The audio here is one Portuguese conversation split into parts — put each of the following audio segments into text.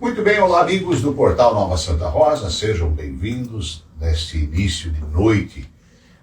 Muito bem, olá amigos do Portal Nova Santa Rosa, sejam bem-vindos neste início de noite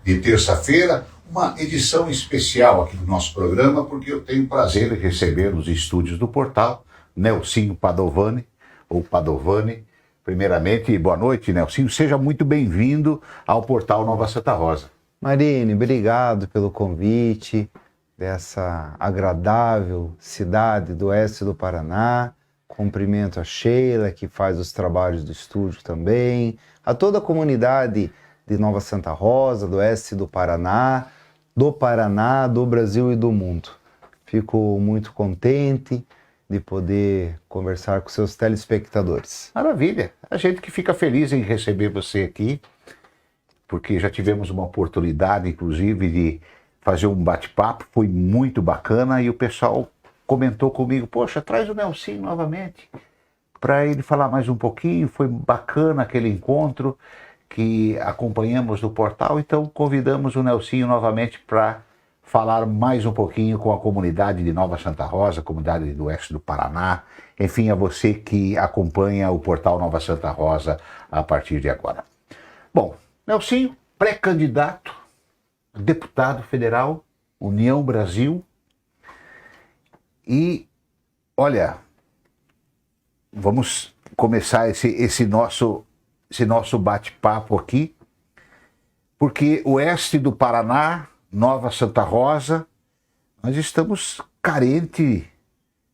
de terça-feira, uma edição especial aqui do nosso programa, porque eu tenho o prazer de receber nos estúdios do Portal Nelsinho Padovani, ou Padovani. Primeiramente, boa noite, Nelsinho, seja muito bem-vindo ao Portal Nova Santa Rosa. Marine, obrigado pelo convite dessa agradável cidade do oeste do Paraná. Cumprimento a Sheila, que faz os trabalhos do estúdio também, a toda a comunidade de Nova Santa Rosa, do oeste do Paraná, do Brasil e do mundo. Fico muito contente de poder conversar com seus telespectadores. Maravilha, a gente que fica feliz em receber você aqui, porque já tivemos uma oportunidade, inclusive, de fazer um bate-papo, foi muito bacana e o pessoal comentou comigo, poxa, traz o Nelsinho novamente, para ele falar mais um pouquinho, foi bacana aquele encontro que acompanhamos no portal, então convidamos o Nelsinho novamente para falar mais um pouquinho com a comunidade de Nova Santa Rosa, comunidade do oeste do Paraná, enfim, a você que acompanha o portal Nova Santa Rosa a partir de agora. Bom, Nelsinho, pré-candidato, deputado federal, União Brasil. E, olha, vamos começar esse nosso bate-papo aqui, porque o oeste do Paraná, Nova Santa Rosa, nós estamos carentes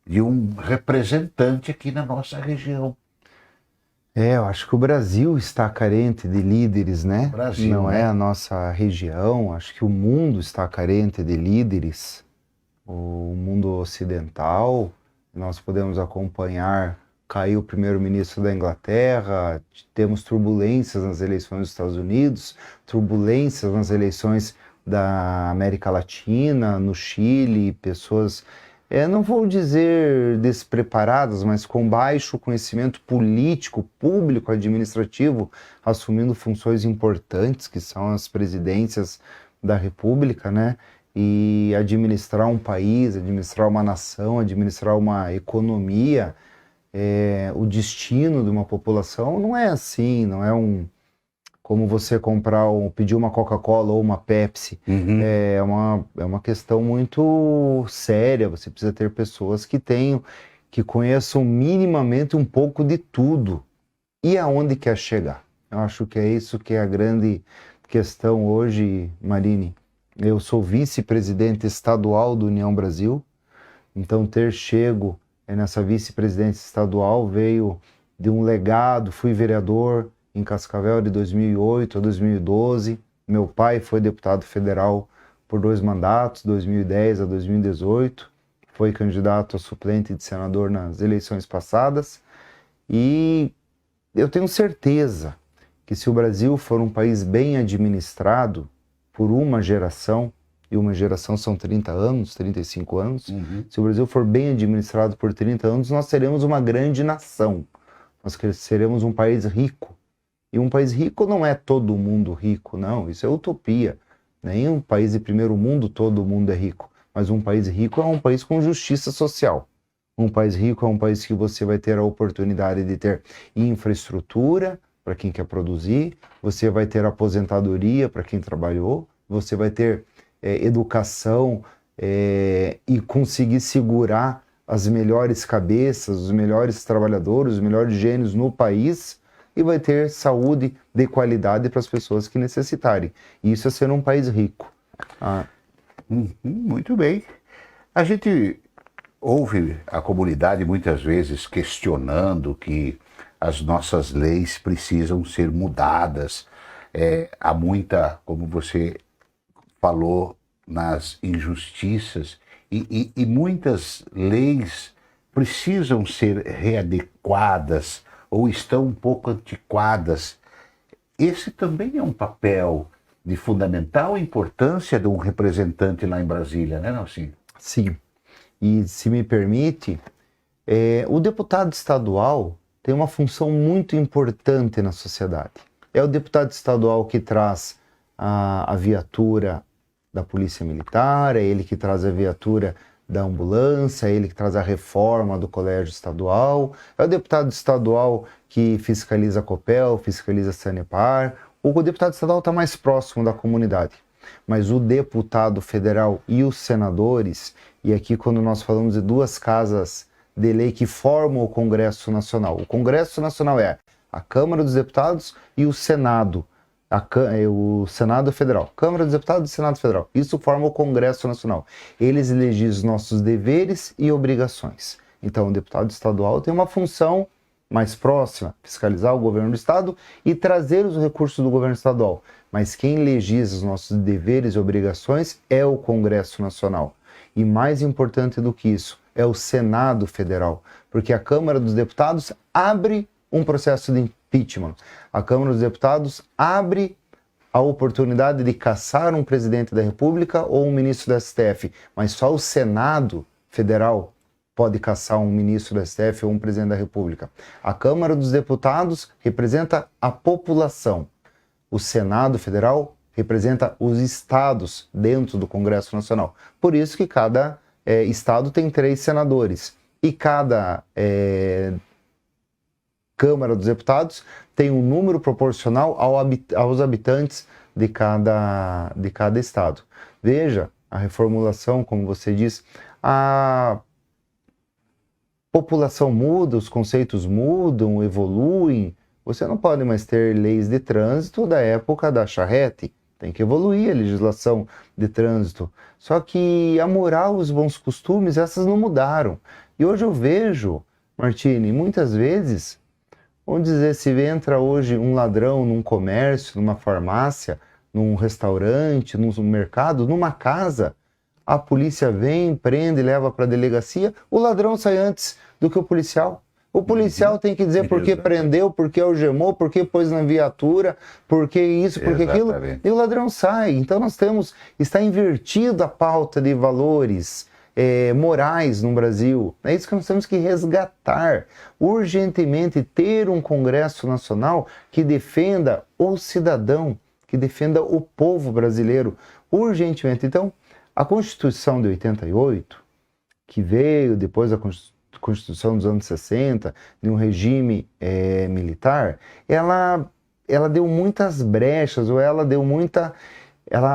de um representante aqui na nossa região. Eu acho que o Brasil está carente de líderes, né? Brasil, não né? é a nossa região, acho que o mundo está carente de líderes. O mundo ocidental, nós podemos acompanhar, caiu o primeiro-ministro da Inglaterra, temos turbulências nas eleições dos Estados Unidos, turbulências nas eleições da América Latina, no Chile, pessoas, não vou dizer despreparadas, mas com baixo conhecimento político, público, administrativo, assumindo funções importantes, que são as presidências da República, né? E administrar um país, administrar uma nação, administrar uma economia, o destino de uma população não é assim, não é como você pedir uma Coca-Cola ou uma Pepsi. Uhum. É uma questão muito séria, você precisa ter pessoas que conheçam minimamente um pouco de tudo e aonde quer chegar. Eu acho que é isso que é a grande questão hoje, Marine. Eu sou vice-presidente estadual do União Brasil, então ter chego nessa vice-presidência estadual veio de um legado, fui vereador em Cascavel de 2008 a 2012, meu pai foi deputado federal por 2 mandatos, 2010 a 2018, foi candidato a suplente de senador nas eleições passadas, e eu tenho certeza que se o Brasil for um país bem administrado, por uma geração, e uma geração são 30 anos, 35 anos, se o Brasil for bem administrado por 30 anos, nós seremos uma grande nação, nós seremos um país rico. E um país rico não é todo mundo rico, não, isso é utopia. Nem um país de primeiro mundo todo mundo é rico, mas um país rico é um país com justiça social. Um país rico é um país que você vai ter a oportunidade de ter infraestrutura, para quem quer produzir, você vai ter aposentadoria para quem trabalhou, você vai ter educação e conseguir segurar as melhores cabeças, os melhores trabalhadores, os melhores gênios no país e vai ter saúde de qualidade para as pessoas que necessitarem. Isso é ser um país rico. Muito bem. A gente ouve a comunidade muitas vezes questionando que as nossas leis precisam ser mudadas. Há muita, como você falou, nas injustiças e muitas leis precisam ser readequadas ou estão um pouco antiquadas. Esse também é um papel de fundamental importância de um representante lá em Brasília, né, Nelsinho? Sim. E se me permite, o deputado estadual tem uma função muito importante na sociedade. É o deputado estadual que traz a viatura da Polícia Militar, é ele que traz a viatura da ambulância, é ele que traz a reforma do colégio estadual, é o deputado estadual que fiscaliza a Copel, fiscaliza a Sanepar. O deputado estadual está mais próximo da comunidade, mas o deputado federal e os senadores, e aqui quando nós falamos de duas casas de lei que formam o Congresso Nacional, o Congresso Nacional é a Câmara dos Deputados e o Senado, o Senado Federal, Câmara dos Deputados e Senado Federal. Isso forma o Congresso Nacional. Eles legislam nossos deveres e obrigações. Então, o deputado estadual tem uma função mais próxima, fiscalizar o governo do estado e trazer os recursos do governo estadual. Mas quem legisla os nossos deveres e obrigações é o Congresso Nacional. E mais importante do que isso, é o Senado Federal, porque a Câmara dos Deputados abre um processo de impeachment. A Câmara dos Deputados abre a oportunidade de caçar um presidente da República ou um ministro da STF, mas só o Senado Federal pode caçar um ministro da STF ou um presidente da República. A Câmara dos Deputados representa a população. O Senado Federal representa os estados dentro do Congresso Nacional. Por isso que cada estado tem 3 senadores e cada Câmara dos Deputados tem um número proporcional aos habitantes de cada estado. Veja, a reformulação, como você diz, a população muda, os conceitos mudam, evoluem. Você não pode mais ter leis de trânsito da época da charrete. Tem que evoluir a legislação de trânsito. Só que a moral, os bons costumes, essas não mudaram. E hoje eu vejo, Martini, muitas vezes, vamos dizer, se entra hoje um ladrão num comércio, numa farmácia, num restaurante, num mercado, numa casa, a polícia vem, prende, leva para a delegacia, o ladrão sai antes do que o policial. O policial tem que dizer por que prendeu, por que algemou, por que pôs na viatura, por que isso, por que aquilo, e o ladrão sai. Então está invertido a pauta de valores morais no Brasil. É isso que nós temos que resgatar urgentemente, ter um Congresso Nacional que defenda o cidadão, que defenda o povo brasileiro, urgentemente. Então, a Constituição de 88, que veio depois da Constituição dos anos 60, de um regime militar, ela deu muitas brechas, ou ela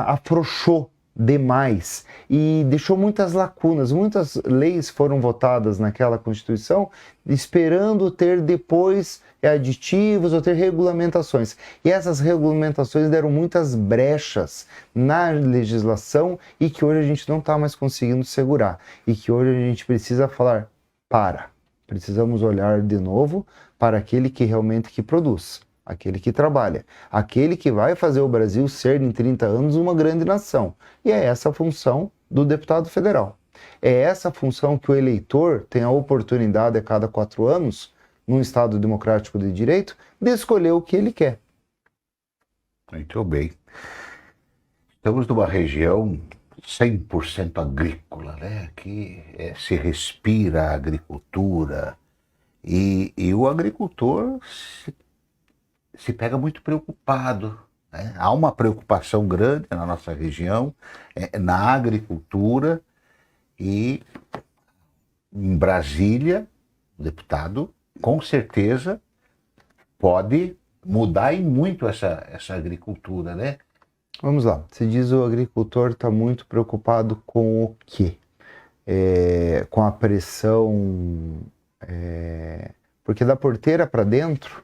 afrouxou demais e deixou muitas lacunas. Muitas leis foram votadas naquela Constituição esperando ter depois aditivos ou ter regulamentações. E essas regulamentações deram muitas brechas na legislação e que hoje a gente não está mais conseguindo segurar. E que hoje a gente precisa falar, precisamos olhar de novo para aquele que realmente que produz, aquele que trabalha, aquele que vai fazer o Brasil ser em 30 anos uma grande nação. E é essa a função do deputado federal. É essa a função que o eleitor tem a oportunidade a cada 4 anos, num Estado democrático de direito, de escolher o que ele quer. Muito bem. Estamos numa região 100% agrícola, né? Aqui se respira a agricultura e o agricultor se pega muito preocupado, né? Há uma preocupação grande na nossa região, na agricultura, e em Brasília, o deputado com certeza pode mudar em muito essa agricultura, né? Vamos lá, você diz o agricultor está muito preocupado com o quê? Com a pressão, porque da porteira para dentro,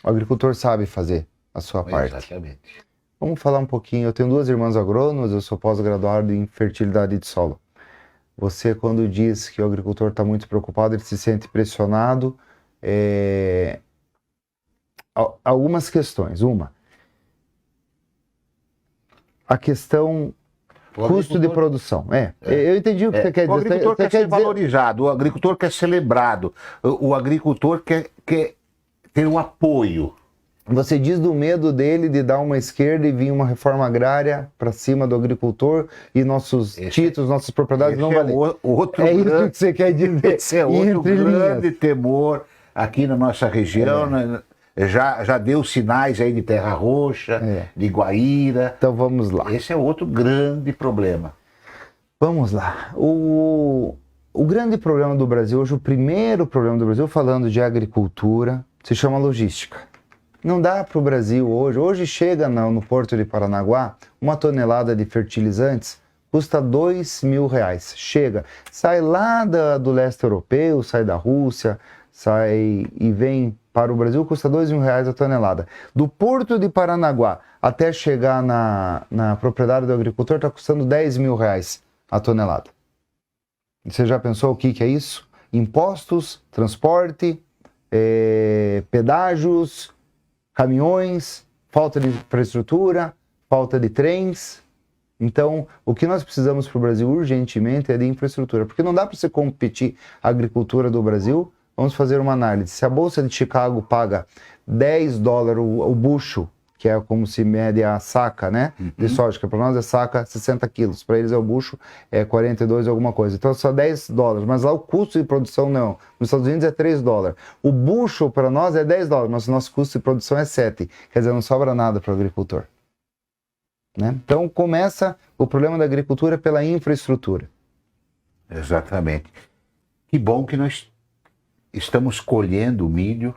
o agricultor sabe fazer a sua parte. Exatamente. Vamos falar um pouquinho, eu tenho 2 irmãs agrônomas, eu sou pós-graduado em fertilidade de solo. Você, quando diz que o agricultor está muito preocupado, ele se sente pressionado, algumas questões. Uma, a questão custo de produção. Eu entendi o que você quer dizer. O agricultor quer ser valorizado, o agricultor quer ser lembrado, o agricultor quer ter um apoio. Você diz do medo dele de dar uma esquerda e vir uma reforma agrária para cima do agricultor e nossos títulos, nossas propriedades não valem. Isso que você quer dizer. Esse é outro grande temor aqui na nossa região, né? Já deu sinais aí de Terra Roxa, de Guaíra. Então vamos lá. Esse é outro grande problema. Vamos lá. O grande problema do Brasil hoje, o primeiro problema do Brasil, falando de agricultura, se chama logística. Não dá para o Brasil hoje chega no Porto de Paranaguá, uma tonelada de fertilizantes custa R$2.000. Chega, sai lá do leste europeu, sai da Rússia, sai e vem para o Brasil, custa R$2.000 a tonelada. Do Porto de Paranaguá até chegar na propriedade do agricultor está custando R$10.000 a tonelada. Você já pensou o que é isso? Impostos, transporte, pedágios, caminhões, falta de infraestrutura, falta de trens. Então, o que nós precisamos para o Brasil urgentemente é de infraestrutura, porque não dá para você competir a agricultura do Brasil. Vamos fazer uma análise. Se a Bolsa de Chicago paga $10 o bucho, que é como se mede a saca, né, de soja, que para nós é saca 60 quilos, para eles é o bucho, é 42 alguma coisa. Então, só $10, mas lá o custo de produção não. Nos Estados Unidos é $3. O bucho para nós é $10, mas o nosso custo de produção é 7. Quer dizer, não sobra nada para o agricultor. Né? Então, começa o problema da agricultura pela infraestrutura. Exatamente. Que bom que nós estamos colhendo milho,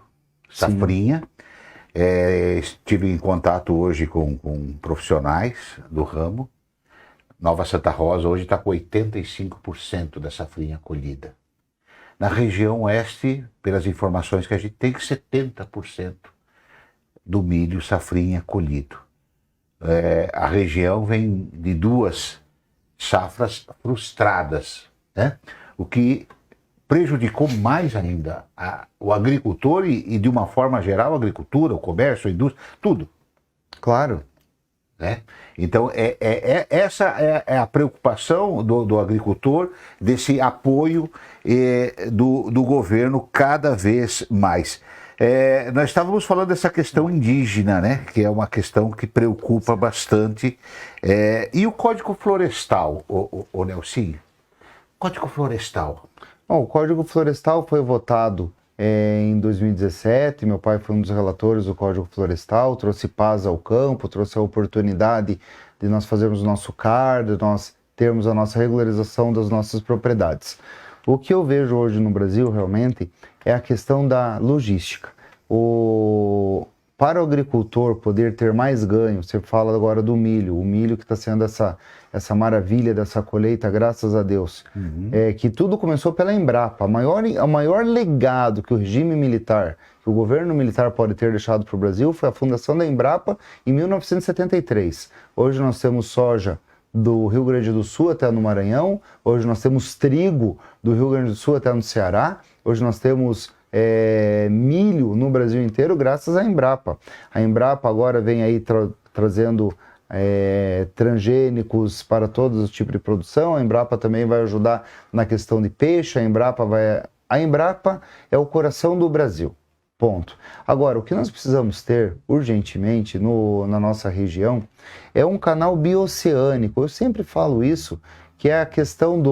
safrinha. Estive em contato hoje com profissionais do ramo. Nova Santa Rosa hoje está com 85% da safrinha colhida. Na região oeste, pelas informações que a gente tem, 70% do milho safrinha colhido. A região vem de 2 safras frustradas, né? O que prejudicou mais ainda o agricultor e, de uma forma geral, a agricultura, o comércio, a indústria, tudo. Claro. Né? Então, essa é a preocupação do agricultor, desse apoio do governo cada vez mais. Nós estávamos falando dessa questão indígena, né? Que é uma questão que preocupa bastante. E o Código Florestal, o Nelsinho? Código Florestal. Bom, o Código Florestal foi votado em 2017, meu pai foi um dos relatores do Código Florestal, trouxe paz ao campo, trouxe a oportunidade de nós fazermos o nosso CAR, de nós termos a nossa regularização das nossas propriedades. O que eu vejo hoje no Brasil, realmente, é a questão da logística. Para o agricultor poder ter mais ganho, você fala agora do milho, o milho que está sendo essa maravilha dessa colheita, graças a Deus, que tudo começou pela Embrapa. O maior legado que o regime militar, que o governo militar pode ter deixado para o Brasil foi a fundação da Embrapa em 1973. Hoje nós temos soja do Rio Grande do Sul até no Maranhão, hoje nós temos trigo do Rio Grande do Sul até no Ceará, hoje nós temos milho no Brasil inteiro graças à Embrapa. A Embrapa agora vem aí trazendo transgênicos para todos os tipos de produção. A Embrapa também vai ajudar na questão de peixe. A Embrapa é o coração do Brasil. Ponto. Agora, o que nós precisamos ter urgentemente na nossa região é um canal bioceânico. Eu sempre falo isso, que é a questão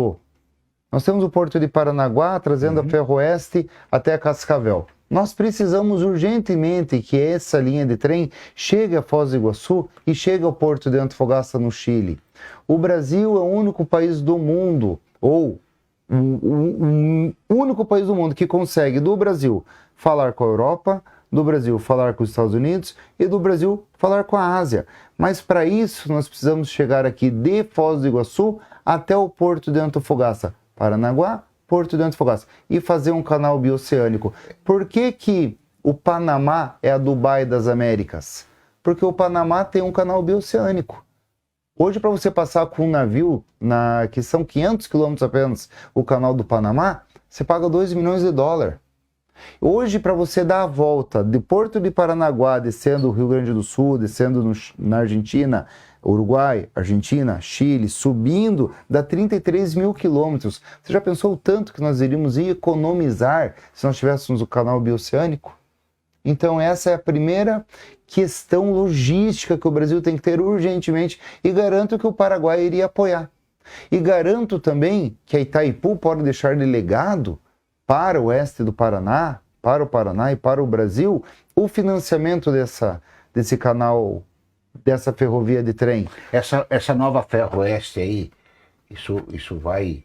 nós temos o Porto de Paranaguá trazendo a Ferroeste até Cascavel. Nós precisamos urgentemente que essa linha de trem chegue a Foz do Iguaçu e chegue ao Porto de Antofagasta, no Chile. O Brasil é o único país do mundo, ou o único país do mundo que consegue, do Brasil, falar com a Europa, do Brasil falar com os Estados Unidos e do Brasil falar com a Ásia. Mas para isso nós precisamos chegar aqui de Foz do Iguaçu até o Porto de Antofagasta. Paranaguá, Porto de Antofagasta, e fazer um canal bioceânico. Por que o Panamá é a Dubai das Américas? Porque o Panamá tem um canal bioceânico. Hoje, para você passar com um navio, que são 500 quilômetros apenas, o canal do Panamá, você paga $2 milhões. Hoje, para você dar a volta de Porto de Paranaguá, descendo o Rio Grande do Sul, descendo na Argentina, Uruguai, Argentina, Chile, subindo, dá 33 mil quilômetros. Você já pensou o tanto que nós iríamos economizar se nós tivéssemos o canal bioceânico? Então essa é a primeira questão logística que o Brasil tem que ter urgentemente, e garanto que o Paraguai iria apoiar. E garanto também que a Itaipu pode deixar de legado para o oeste do Paraná, para o Paraná e para o Brasil, o financiamento desse canal, dessa ferrovia de trem. Essa nova Ferroeste aí, Isso vai...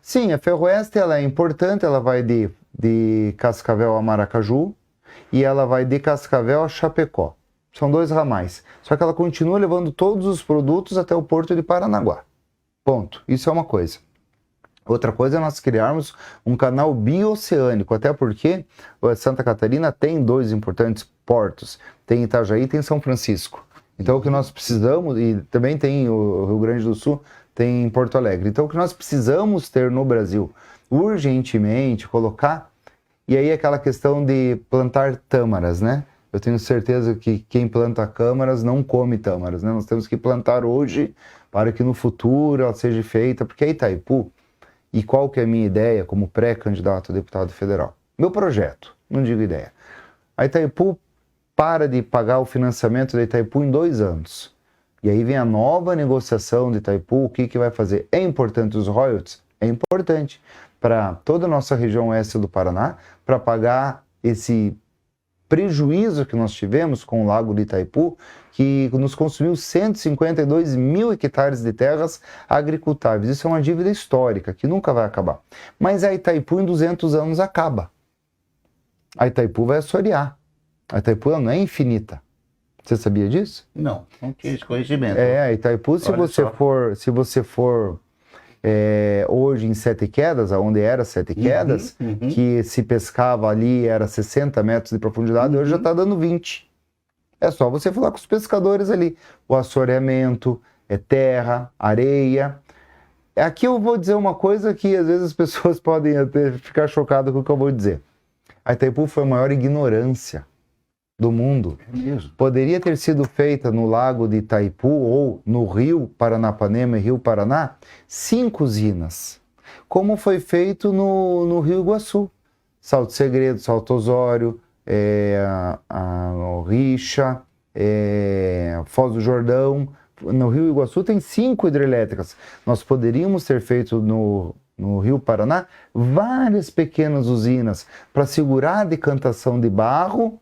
Sim, a Ferroeste ela é importante, ela vai de Cascavel a Maracaju e ela vai de Cascavel a Chapecó. São 2 ramais. Só que ela continua levando todos os produtos até o porto de Paranaguá. Ponto. Isso é uma coisa. Outra coisa é nós criarmos um canal bioceânico, até porque Santa Catarina tem 2 importantes portos. Tem Itajaí e tem São Francisco. Então o que nós precisamos, e também tem o Rio Grande do Sul, tem Porto Alegre. Então o que nós precisamos ter no Brasil, urgentemente, colocar, e aí aquela questão de plantar tâmaras, né? Eu tenho certeza que quem planta câmaras não come tâmaras, né? Nós temos que plantar hoje para que no futuro ela seja feita, porque a Itaipu, e qual que é a minha ideia como pré-candidato a deputado federal? Meu projeto, não digo ideia. A Itaipu para de pagar o financiamento da Itaipu em 2 anos. E aí vem a nova negociação de Itaipu, o que vai fazer? É importante os royalties? É importante para toda a nossa região oeste do Paraná, para pagar esse prejuízo que nós tivemos com o Lago de Itaipu, que nos consumiu 152 mil hectares de terras agricultáveis. Isso é uma dívida histórica, que nunca vai acabar. Mas a Itaipu em 200 anos acaba. A Itaipu vai assorear. A Itaipu não é infinita. Você sabia disso? Não tinha esse conhecimento. A Itaipu, se você for hoje em Sete Quedas, onde era Sete Quedas, que se pescava ali era 60 metros de profundidade, hoje já está dando 20. É só você falar com os pescadores ali. O assoreamento, terra, areia. Aqui eu vou dizer uma coisa que às vezes as pessoas podem até ficar chocadas com o que eu vou dizer. A Itaipu foi a maior ignorância do mundo. É mesmo? Poderia ter sido feita no lago de Itaipu ou no rio Paranapanema e Rio Paraná 5 usinas, como foi feito no Rio Iguaçu. Salto Segredo, Salto Osório, Richa, Foz do Jordão. No Rio Iguaçu tem 5 hidrelétricas. Nós poderíamos ter feito no Rio Paraná várias pequenas usinas para segurar a decantação de barro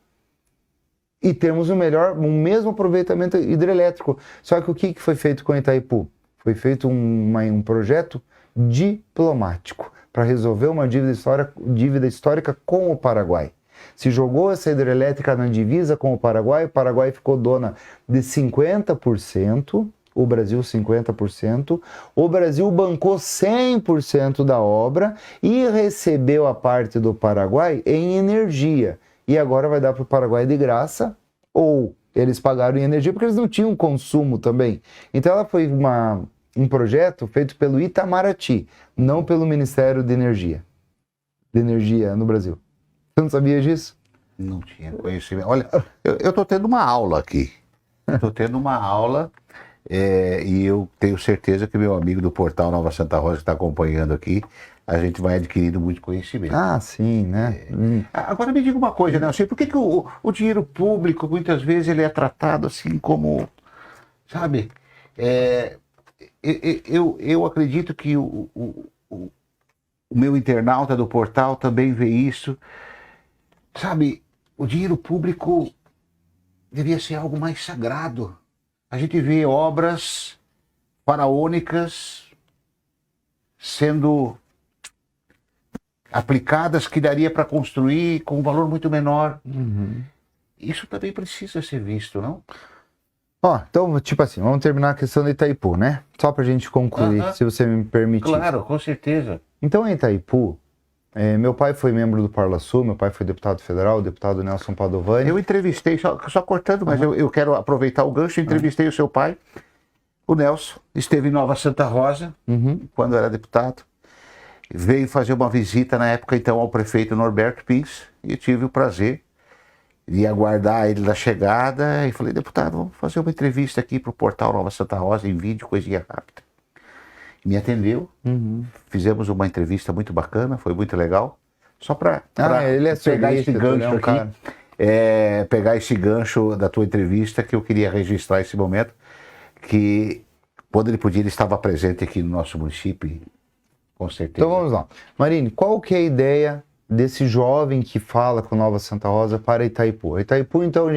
e termos o mesmo aproveitamento hidrelétrico. Só que o que foi feito com Itaipu? Foi feito um projeto diplomático para resolver uma dívida histórica com o Paraguai. Se jogou essa hidrelétrica na divisa com o Paraguai ficou dona de 50%, o Brasil 50%, o Brasil bancou 100% da obra e recebeu a parte do Paraguai em energia. E agora vai dar para o Paraguai de graça, ou eles pagaram em energia porque eles não tinham consumo também. Então ela foi um projeto feito pelo Itamaraty, não pelo Ministério de Energia no Brasil. Você não sabia disso? Não tinha conhecimento. Olha, eu estou tendo uma aula aqui. Estou tendo uma aula e eu tenho certeza que meu amigo do portal Nova Santa Rosa que está acompanhando aqui, a gente vai adquirindo muito conhecimento. Ah, sim, né? Agora me diga uma coisa, Nelson, por que o dinheiro público, muitas vezes, ele é tratado assim como, sabe, eu acredito que o meu internauta do portal também vê isso, sabe, o dinheiro público devia ser algo mais sagrado. A gente vê obras faraônicas sendo aplicadas que daria para construir com um valor muito menor. Isso também precisa ser visto, não? Então, tipo assim, vamos terminar a questão de Itaipu, né? Só para a gente concluir, se você me permitir. Claro, com certeza. Então, em Itaipu, meu pai foi membro do Parlasul, meu pai foi deputado federal, o deputado Nelson Padovani. Eu entrevistei, só cortando, mas eu quero aproveitar o gancho, eu entrevistei o seu pai, o Nelson, esteve em Nova Santa Rosa, quando era deputado. Veio fazer uma visita na época então ao prefeito Norberto Pins e eu tive o prazer de aguardar ele na chegada e falei, deputado, vamos fazer uma entrevista aqui para o portal Nova Santa Rosa em vídeo, coisinha rápida. Me atendeu, fizemos uma entrevista muito bacana, foi muito legal, só para pegar esse gancho aqui, pegar esse gancho da tua entrevista que eu queria registrar esse momento, que quando ele podia ele estava presente aqui no nosso município. Com certeza. Então vamos lá. Marine, qual que é a ideia desse jovem que fala com Nova Santa Rosa para Itaipu. Itaipu, então,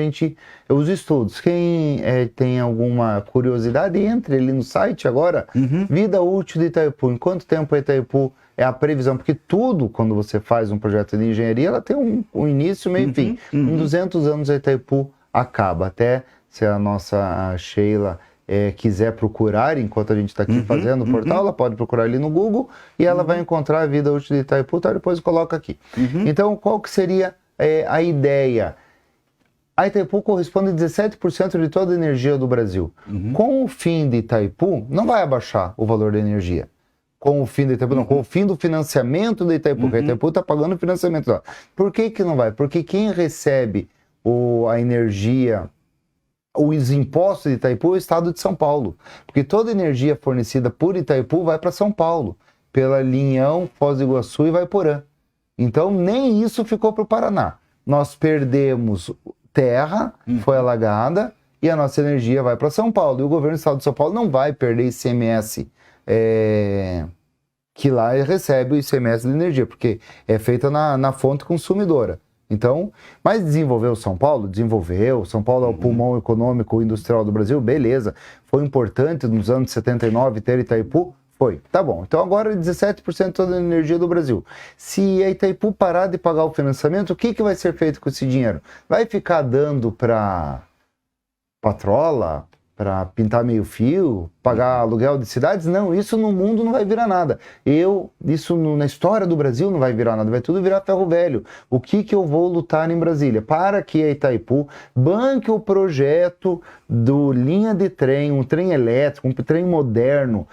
os estudos, quem tem alguma curiosidade, entre ali no site agora, vida útil de Itaipu, em quanto tempo Itaipu é a previsão, porque tudo, quando você faz um projeto de engenharia, ela tem um início, meio e fim. Em 200 anos a Itaipu acaba, até se a nossa Sheila quiser procurar, enquanto a gente está aqui fazendo o portal, ela pode procurar ali no Google e ela vai encontrar a vida útil de Itaipu, tá? Depois coloca aqui. Então, qual que seria a ideia? A Itaipu corresponde a 17% de toda a energia do Brasil. Com o fim de Itaipu, não vai abaixar o valor da energia. Com o fim de Itaipu, não, com o fim do financiamento de Itaipu, porque a Itaipu está pagando o financiamento lá. Por que não vai? Porque quem recebe a energia, os impostos de Itaipu é o estado de São Paulo. Porque toda energia fornecida por Itaipu vai para São Paulo, pela Linhão, Foz do Iguaçu e Vaiporã. Então, nem isso ficou para o Paraná. Nós perdemos terra, foi alagada, e a nossa energia vai para São Paulo. E o governo do estado de São Paulo não vai perder ICMS, que lá recebe o ICMS de energia, porque é feita na fonte consumidora. Então, mas desenvolveu São Paulo? Desenvolveu. São Paulo é o pulmão econômico e industrial do Brasil? Beleza. Foi importante nos anos 79 ter Itaipu? Foi. Tá bom. Então agora 17% de toda a energia do Brasil. Se a Itaipu parar de pagar o financiamento, o que vai ser feito com esse dinheiro? Vai ficar dando para patrola, para pintar meio fio, pagar aluguel de cidades? Não, isso no mundo não vai virar nada. Isso na história do Brasil não vai virar nada, vai tudo virar ferro velho. O que eu vou lutar em Brasília? Para que a Itaipu banque o projeto do linha de trem, um trem elétrico, um trem moderno.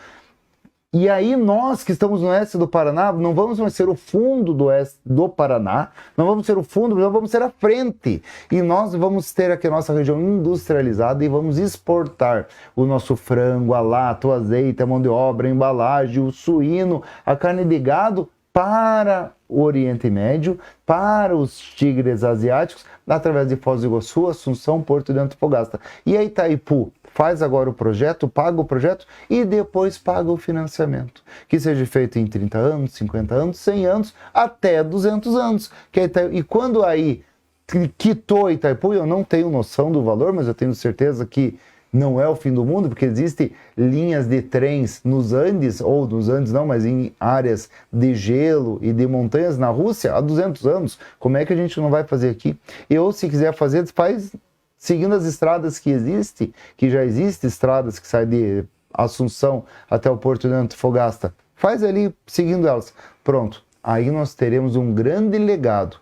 E aí nós que estamos no oeste do Paraná, não vamos mais ser o fundo do oeste do Paraná, não vamos ser o fundo, nós vamos ser a frente. E nós vamos ter aqui a nossa região industrializada e vamos exportar o nosso frango, a lata, o azeite, a mão de obra, a embalagem, o suíno, a carne de gado para o Oriente Médio, para os tigres asiáticos, através de Foz do Iguaçu, Assunção, Porto de Antofagasta. E a Itaipu faz agora o projeto, paga o projeto e depois paga o financiamento. Que seja feito em 30 anos, 50 anos, 100 anos, até 200 anos. E quando aí quitou Itaipu, eu não tenho noção do valor, mas eu tenho certeza que não é o fim do mundo, porque existem linhas de trens nos Andes, ou nos Andes não, mas em áreas de gelo e de montanhas na Rússia há 200 anos. Como é que a gente não vai fazer aqui? Ou se quiser fazer, faz seguindo as estradas que já existem estradas que saem de Assunção até o Porto de Antofagasta. Faz ali seguindo elas. Pronto. Aí nós teremos um grande legado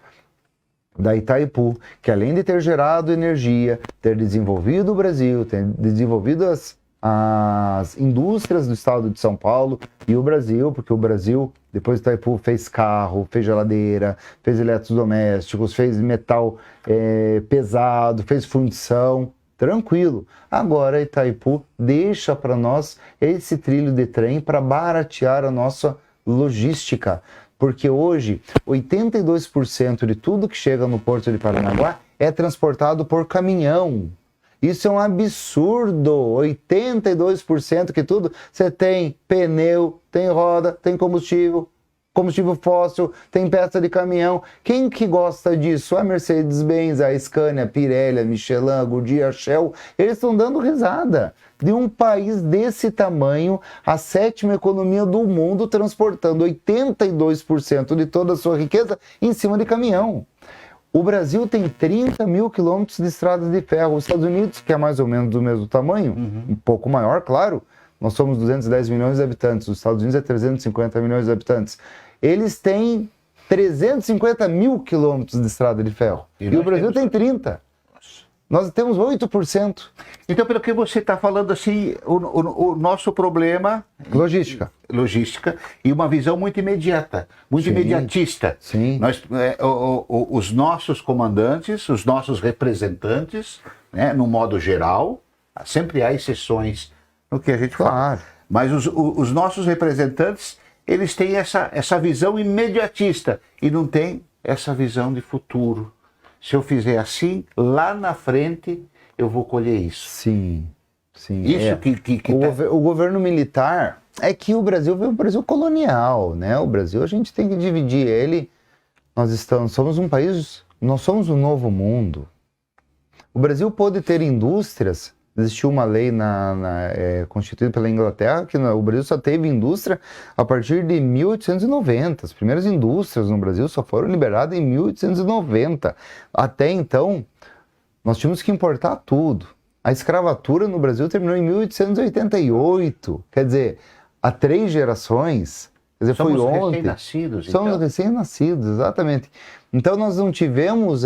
da Itaipu, que além de ter gerado energia, ter desenvolvido o Brasil, ter desenvolvido as indústrias do estado de São Paulo e o Brasil, porque o Brasil, depois do Itaipu, fez carro, fez geladeira, fez eletrodomésticos, fez metal pesado, fez fundição, tranquilo. Agora Itaipu deixa para nós esse trilho de trem para baratear a nossa logística, porque hoje 82% de tudo que chega no Porto de Paranaguá é transportado por caminhão. Isso é um absurdo, 82% que tudo, você tem pneu, tem roda, tem combustível fóssil, tem peça de caminhão. Quem que gosta disso? A Mercedes-Benz, a Scania, a Pirelli, a Michelin, a Goodyear, a Shell, eles estão dando risada de um país desse tamanho, a 7ª economia do mundo, transportando 82% de toda a sua riqueza em cima de caminhão. O Brasil tem 30 mil quilômetros de estradas de ferro. Os Estados Unidos, que é mais ou menos do mesmo tamanho, um pouco maior, claro, nós somos 210 milhões de habitantes, os Estados Unidos é 350 milhões de habitantes. Eles têm 350 mil quilômetros de estrada de ferro. E o Brasil tem 30. Nós temos 8%. Então, pelo que você está falando, assim, o nosso problema... Logística. E uma visão muito imediata, muito imediatista. Sim. Os nossos comandantes, os nossos representantes, né, no modo geral, sempre há exceções no que a gente fala. Mas os nossos representantes, eles têm essa visão imediatista e não têm essa visão de futuro. Se eu fizer assim, lá na frente eu vou colher isso. Sim. Isso o governo militar é que o Brasil veio um Brasil colonial, né? O Brasil a gente tem que dividir ele. somos um país, nós somos um novo mundo. O Brasil pôde ter indústrias, existiu uma lei constituída pela Inglaterra, que o Brasil só teve indústria a partir de 1890. As primeiras indústrias no Brasil só foram liberadas em 1890. Até então, nós tínhamos que importar tudo. A escravatura no Brasil terminou em 1888. Quer dizer, há 3 gerações. Quer dizer, Somos foi ontem. recém-nascidos, Somos então. recém-nascidos, exatamente. Então nós não tivemos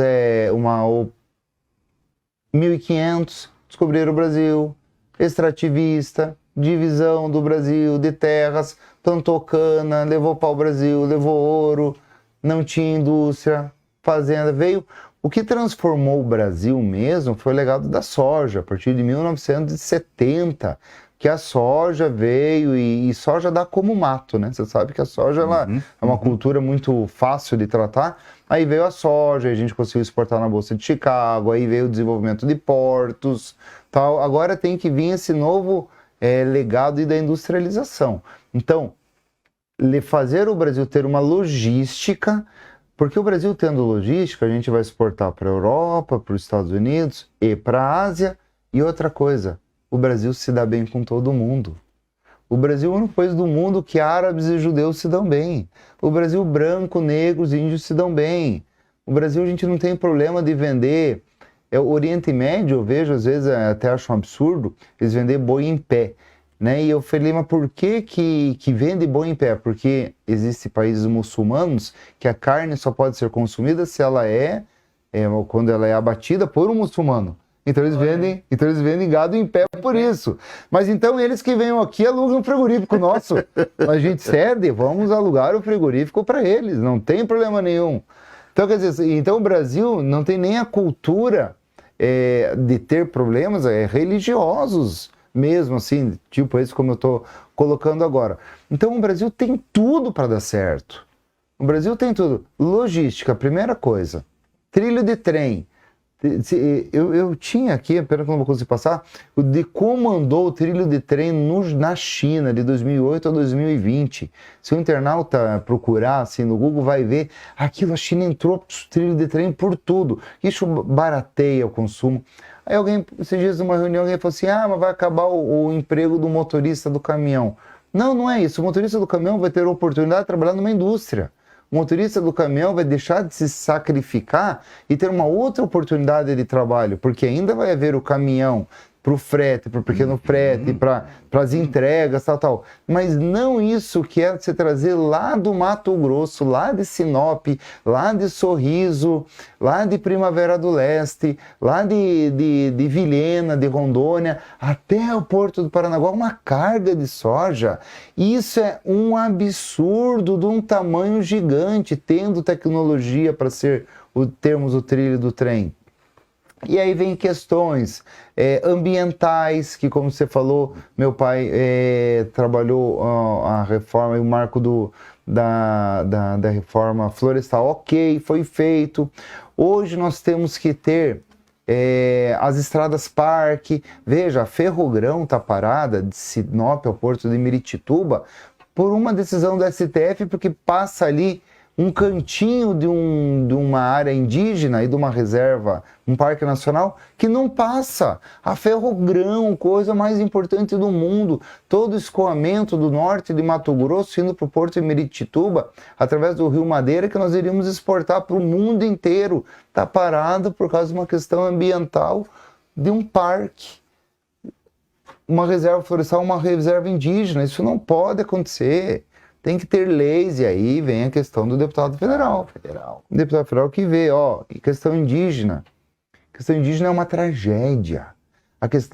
1500, descobriram o Brasil, extrativista, divisão do Brasil de terras, plantou cana, levou pau Brasil, levou ouro, não tinha indústria, fazenda, veio. O que transformou o Brasil mesmo foi o legado da soja, a partir de 1970, que a soja veio e soja dá como mato, né? Você sabe que a soja ela é uma cultura muito fácil de tratar. Aí veio a soja, a gente conseguiu exportar na Bolsa de Chicago, aí veio o desenvolvimento de portos, tal. Agora tem que vir esse novo legado da industrialização. Então, fazer o Brasil ter uma logística, porque o Brasil tendo logística, a gente vai exportar para a Europa, para os Estados Unidos e para a Ásia. E outra coisa, o Brasil se dá bem com todo mundo. O Brasil é um país do mundo que árabes e judeus se dão bem. O Brasil branco, negros, índios se dão bem. O Brasil a gente não tem problema de vender. O Oriente Médio, eu vejo, às vezes até acho um absurdo, eles vendem boi em pé. Né? E eu falei, mas por que vende boi em pé? Porque existem países muçulmanos que a carne só pode ser consumida se ela quando ela é abatida por um muçulmano. Então eles vendem gado em pé por isso. Mas então eles que venham aqui alugam um frigorífico nosso. A gente cede, vamos alugar o frigorífico para eles, não tem problema nenhum. Então, quer dizer, então o Brasil não tem nem a cultura de ter problemas religiosos mesmo, assim, tipo esse como eu estou colocando agora. Então o Brasil tem tudo para dar certo. O Brasil tem tudo. Logística, primeira coisa. Trilho de trem. Eu tinha aqui, pena que eu não vou conseguir passar, de como andou o trilho de trem na China, de 2008 a 2020. Se o internauta procurar assim no Google, vai ver aquilo, a China entrou trilho de trem por tudo. Isso barateia o consumo. Aí alguém, esses dias numa reunião, alguém falou assim, mas vai acabar o emprego do motorista do caminhão. Não, não é isso. O motorista do caminhão vai ter a oportunidade de trabalhar numa indústria. O motorista do caminhão vai deixar de se sacrificar e ter uma outra oportunidade de trabalho, porque ainda vai haver o caminhão para o frete, para o pequeno frete, para as entregas, tal. Mas não isso que é se trazer lá do Mato Grosso, lá de Sinop, lá de Sorriso, lá de Primavera do Leste, lá de Vilhena, de Rondônia, até o Porto do Paranaguá, uma carga de soja. Isso é um absurdo de um tamanho gigante, tendo tecnologia para termos o trilho do trem. E aí vem questões ambientais, que como você falou, meu pai trabalhou a reforma e o marco da reforma florestal, ok, foi feito. Hoje nós temos que ter as estradas parque. Veja, a Ferrogrão está parada de Sinop ao Porto de Miritituba por uma decisão do STF, porque passa ali um cantinho de uma área indígena e de uma reserva, um parque nacional, que não passa. A Ferrogrão, coisa mais importante do mundo, todo o escoamento do norte de Mato Grosso indo para o Porto de Miritituba, através do Rio Madeira, que nós iríamos exportar para o mundo inteiro, está parado por causa de uma questão ambiental de um parque. Uma reserva florestal, uma reserva indígena, isso não pode acontecer. Tem que ter leis, e aí vem a questão do deputado federal. O deputado federal que vê, questão indígena. A questão indígena é uma tragédia.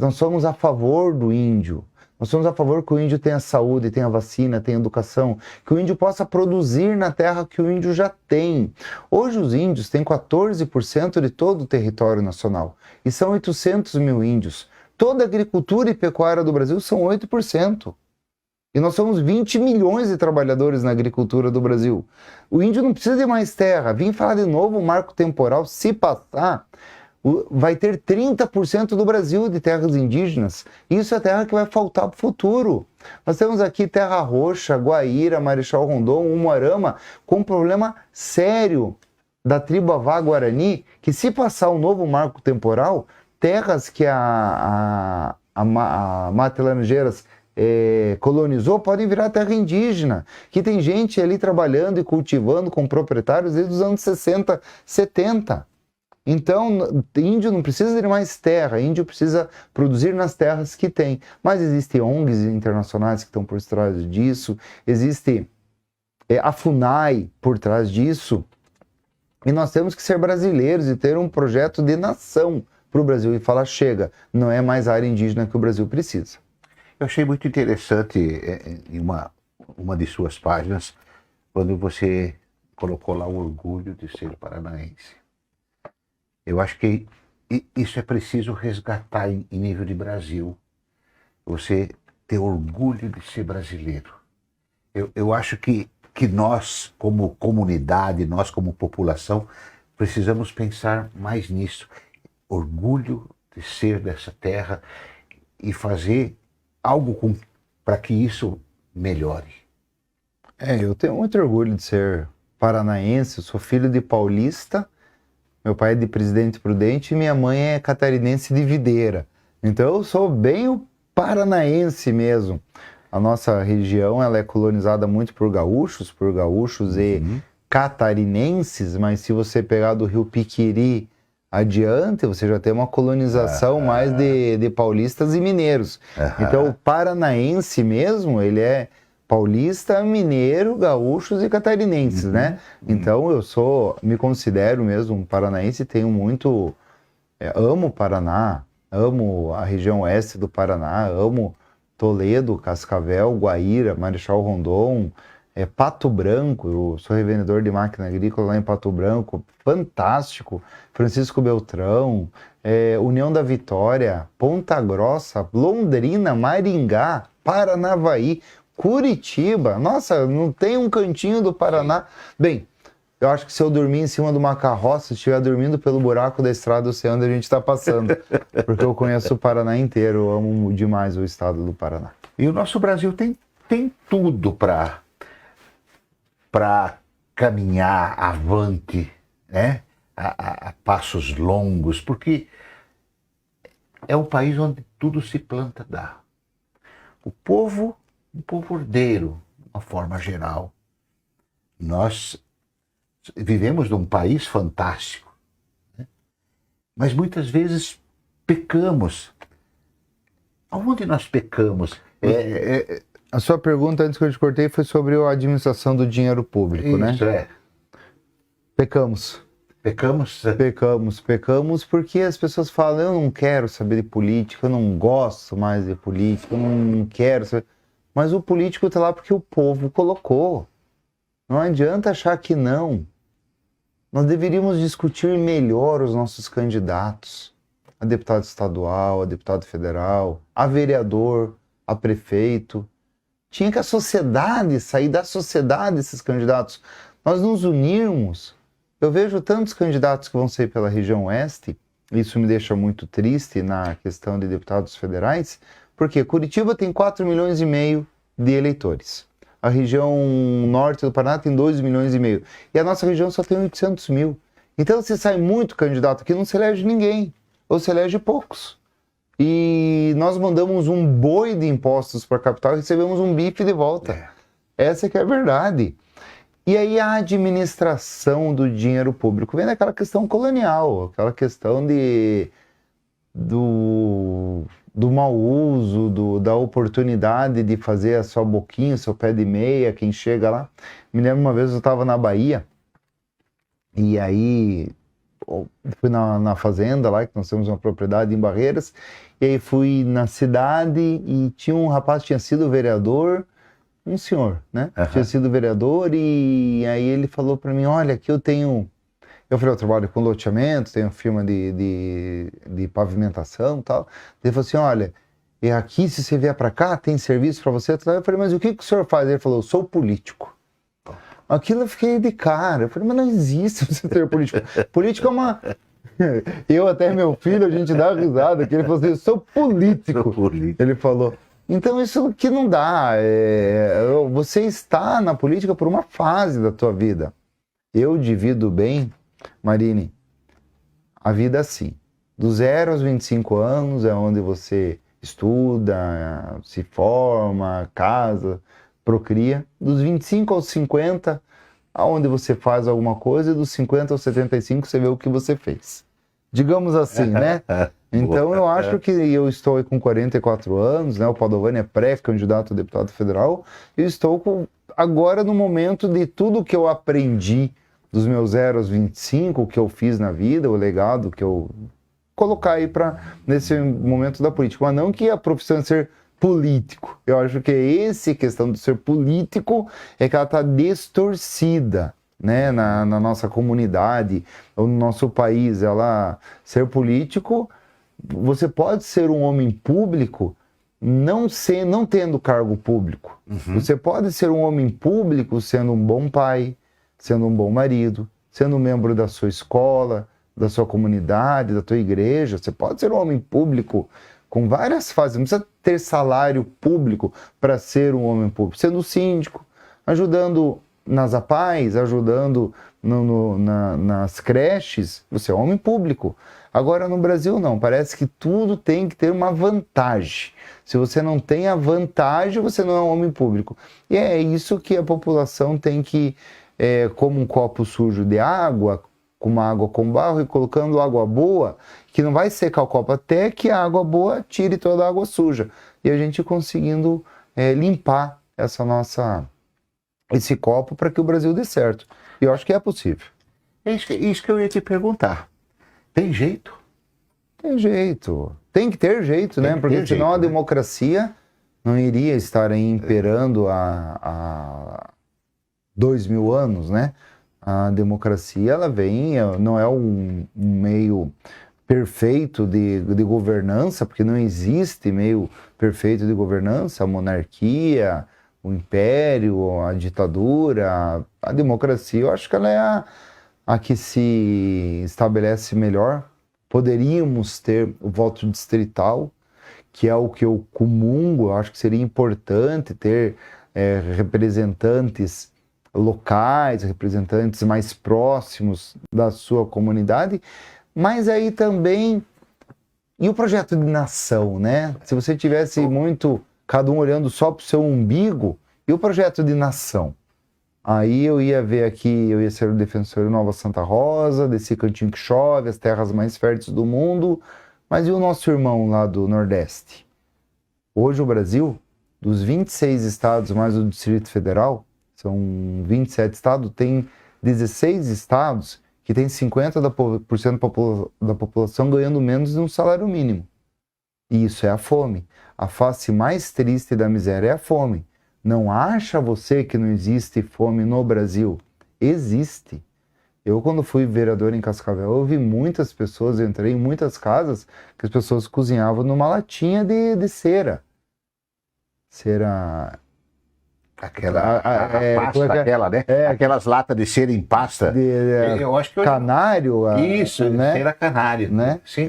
Nós somos a favor do índio. Nós somos a favor que o índio tenha saúde, tenha vacina, tenha educação, que o índio possa produzir na terra que o índio já tem. Hoje os índios têm 14% de todo o território nacional, e são 800 mil índios. Toda a agricultura e pecuária do Brasil são 8%. E nós somos 20 milhões de trabalhadores na agricultura do Brasil. O índio não precisa de mais terra. Vim falar de novo o marco temporal. Se passar, vai ter 30% do Brasil de terras indígenas. Isso é terra que vai faltar para o futuro. Nós temos aqui Terra Roxa, Guaíra, Marechal Rondon, Umuarama, com um problema sério da tribo Avá Guarani, que se passar um novo marco temporal, terras que a Mata Laranjeiras colonizou podem virar terra indígena, que tem gente ali trabalhando e cultivando com proprietários desde os anos 60, 70. Então, índio não precisa de mais terra, índio precisa produzir nas terras que tem. Mas existem ONGs internacionais que estão por trás disso, existe a FUNAI por trás disso, e nós temos que ser brasileiros e ter um projeto de nação para o Brasil e falar, chega, não é mais a área indígena que o Brasil precisa. Eu achei muito interessante em uma de suas páginas, quando você colocou lá o orgulho de ser paranaense. Eu acho que isso é preciso resgatar em nível de Brasil. Você ter orgulho de ser brasileiro. Eu acho que nós, como comunidade, nós como população, precisamos pensar mais nisso. Orgulho de ser dessa terra e fazer algo para que isso melhore. Eu tenho muito orgulho de ser paranaense, eu sou filho de paulista, meu pai é de Presidente Prudente e minha mãe é catarinense de Videira. Então eu sou bem o paranaense mesmo. A nossa região ela é colonizada muito por gaúchos e catarinenses, mas se você pegar do Rio Piquiri adiante, você já tem uma colonização mais de paulistas e mineiros. Então o paranaense mesmo, ele é paulista, mineiro, gaúchos e catarinenses, né? Então me considero mesmo um paranaense, tenho muito, amo o Paraná, amo a região oeste do Paraná, amo Toledo, Cascavel, Guaíra, Marechal Rondon, Pato Branco, eu sou revendedor de máquina agrícola lá em Pato Branco, fantástico, Francisco Beltrão, União da Vitória, Ponta Grossa, Londrina, Maringá, Paranavaí, Curitiba, nossa, não tem um cantinho do Paraná. Bem, eu acho que se eu dormir em cima de uma carroça, se estiver dormindo pelo buraco da estrada, eu sei onde a gente está passando, porque eu conheço o Paraná inteiro, eu amo demais o estado do Paraná. E o nosso Brasil tem tudo para caminhar avante, né? A passos longos, porque é um país onde tudo se planta, dá. O povo, um povo ordeiro, de uma forma geral. Nós vivemos num país fantástico, né? Mas muitas vezes pecamos. Aonde nós pecamos? A sua pergunta, antes que eu te cortei, foi sobre a administração do dinheiro público, né? Isso, Pecamos. Pecamos porque as pessoas falam, eu não quero saber de política, eu não gosto mais de política, eu não quero saber. Mas o político está lá porque o povo colocou. Não adianta achar que não. Nós deveríamos discutir melhor os nossos candidatos. A deputado estadual, a deputado federal, a vereador, a prefeito. Tinha que a sociedade, sair da sociedade esses candidatos. Nós nos unirmos. Eu vejo tantos candidatos que vão sair pela região oeste, isso me deixa muito triste na questão de deputados federais, porque Curitiba tem 4,5 milhões de eleitores. A região norte do Paraná tem 2,5 milhões. E a nossa região só tem 800 mil. Então, se sai muito candidato aqui, não se elege ninguém. Ou se elege poucos. E nós mandamos um boi de impostos para a capital e recebemos um bife de volta. Essa que é a verdade. E aí a administração do dinheiro público vem daquela questão colonial, aquela questão do mau uso, da oportunidade de fazer a sua boquinha, o seu pé de meia, quem chega lá. Me lembro uma vez eu estava na Bahia, e aí fui na fazenda lá, que nós temos uma propriedade em Barreiras, e aí fui na cidade e tinha um rapaz que tinha sido vereador, um senhor, né? Tinha sido vereador, e aí ele falou para mim, olha, aqui eu tenho... Eu falei, eu trabalho com loteamento, tenho firma de pavimentação e tal. Ele falou assim, olha, e aqui se você vier para cá, tem serviço para você? Eu falei, mas o que o senhor faz? Ele falou, eu sou político. Aquilo eu fiquei de cara. Eu falei, mas não existe você ser político. Político é uma... Eu até meu filho, a gente dá risada, que ele falou assim, eu sou político. Ele falou, então isso que não dá. Você está na política por uma fase da tua vida. Eu divido bem Marine, a vida é assim. Do 0 aos 25 anos é onde você estuda, se forma, casa, procria. Dos 25 aos 50, aonde você faz alguma coisa, e dos 50 aos 75 você vê o que você fez. Digamos assim, né? Então eu acho que eu estou aí com 44 anos, né? O Padovani é pré-candidato a deputado federal. Eu estou agora no momento de tudo que eu aprendi dos meus 0 aos 25, o que eu fiz na vida, o legado que eu colocar aí nesse momento da política. Mas não que a profissão é ser político. Eu acho que essa questão de ser político é que ela está distorcida, né, na nossa comunidade ou no nosso país. Ela ser político, você pode ser um homem público não tendo cargo público. Você pode ser um homem público sendo um bom pai, sendo um bom marido, sendo um membro da sua escola, da sua comunidade, da tua igreja. Você pode ser um homem público com várias fases. Não precisa ter salário público para ser um homem público. Sendo síndico, ajudando nas APAES, ajudando nas creches, você é um homem público. Agora no Brasil não, parece que tudo tem que ter uma vantagem. Se você não tem a vantagem, você não é um homem público. E é isso que a população tem que, como um copo sujo de água, com uma água com barro e colocando água boa, que não vai secar o copo até que a água boa tire toda a água suja. E a gente conseguindo limpar esse copo para que o Brasil dê certo. E eu acho que é possível. É isso que eu ia te perguntar. Tem jeito? Tem jeito. Tem que ter jeito, né? Porque senão a democracia não iria estar aí imperando há 2000 anos, né? A democracia, ela vem, não é um meio perfeito de governança, porque não existe meio perfeito de governança. A monarquia, o império, a ditadura, a democracia, eu acho que ela é a que se estabelece melhor. Poderíamos ter o voto distrital, que é o que eu comungo. Eu acho que seria importante ter representantes locais, representantes mais próximos da sua comunidade, mas aí também, e o projeto de nação, né? Se você tivesse muito, cada um olhando só para o seu umbigo, e o projeto de nação? Aí eu ia ver aqui, eu ia ser o defensor de Nova Santa Rosa, desse cantinho que chove, as terras mais férteis do mundo, mas e o nosso irmão lá do Nordeste? Hoje o Brasil, dos 26 estados mais o Distrito Federal, são 27 estados, tem 16 estados que tem 50% da população ganhando menos de um salário mínimo. E isso é a fome. A face mais triste da miséria é a fome. Não acha você que não existe fome no Brasil? Existe. Eu, quando fui vereador em Cascavel, eu vi muitas pessoas, eu entrei em muitas casas que as pessoas cozinhavam numa latinha de cera. Cera... Aquela pasta, aquela, né? Aquelas latas de cera em pasta. Eu acho que canário. Isso, né? Cera canário. Né? Sim.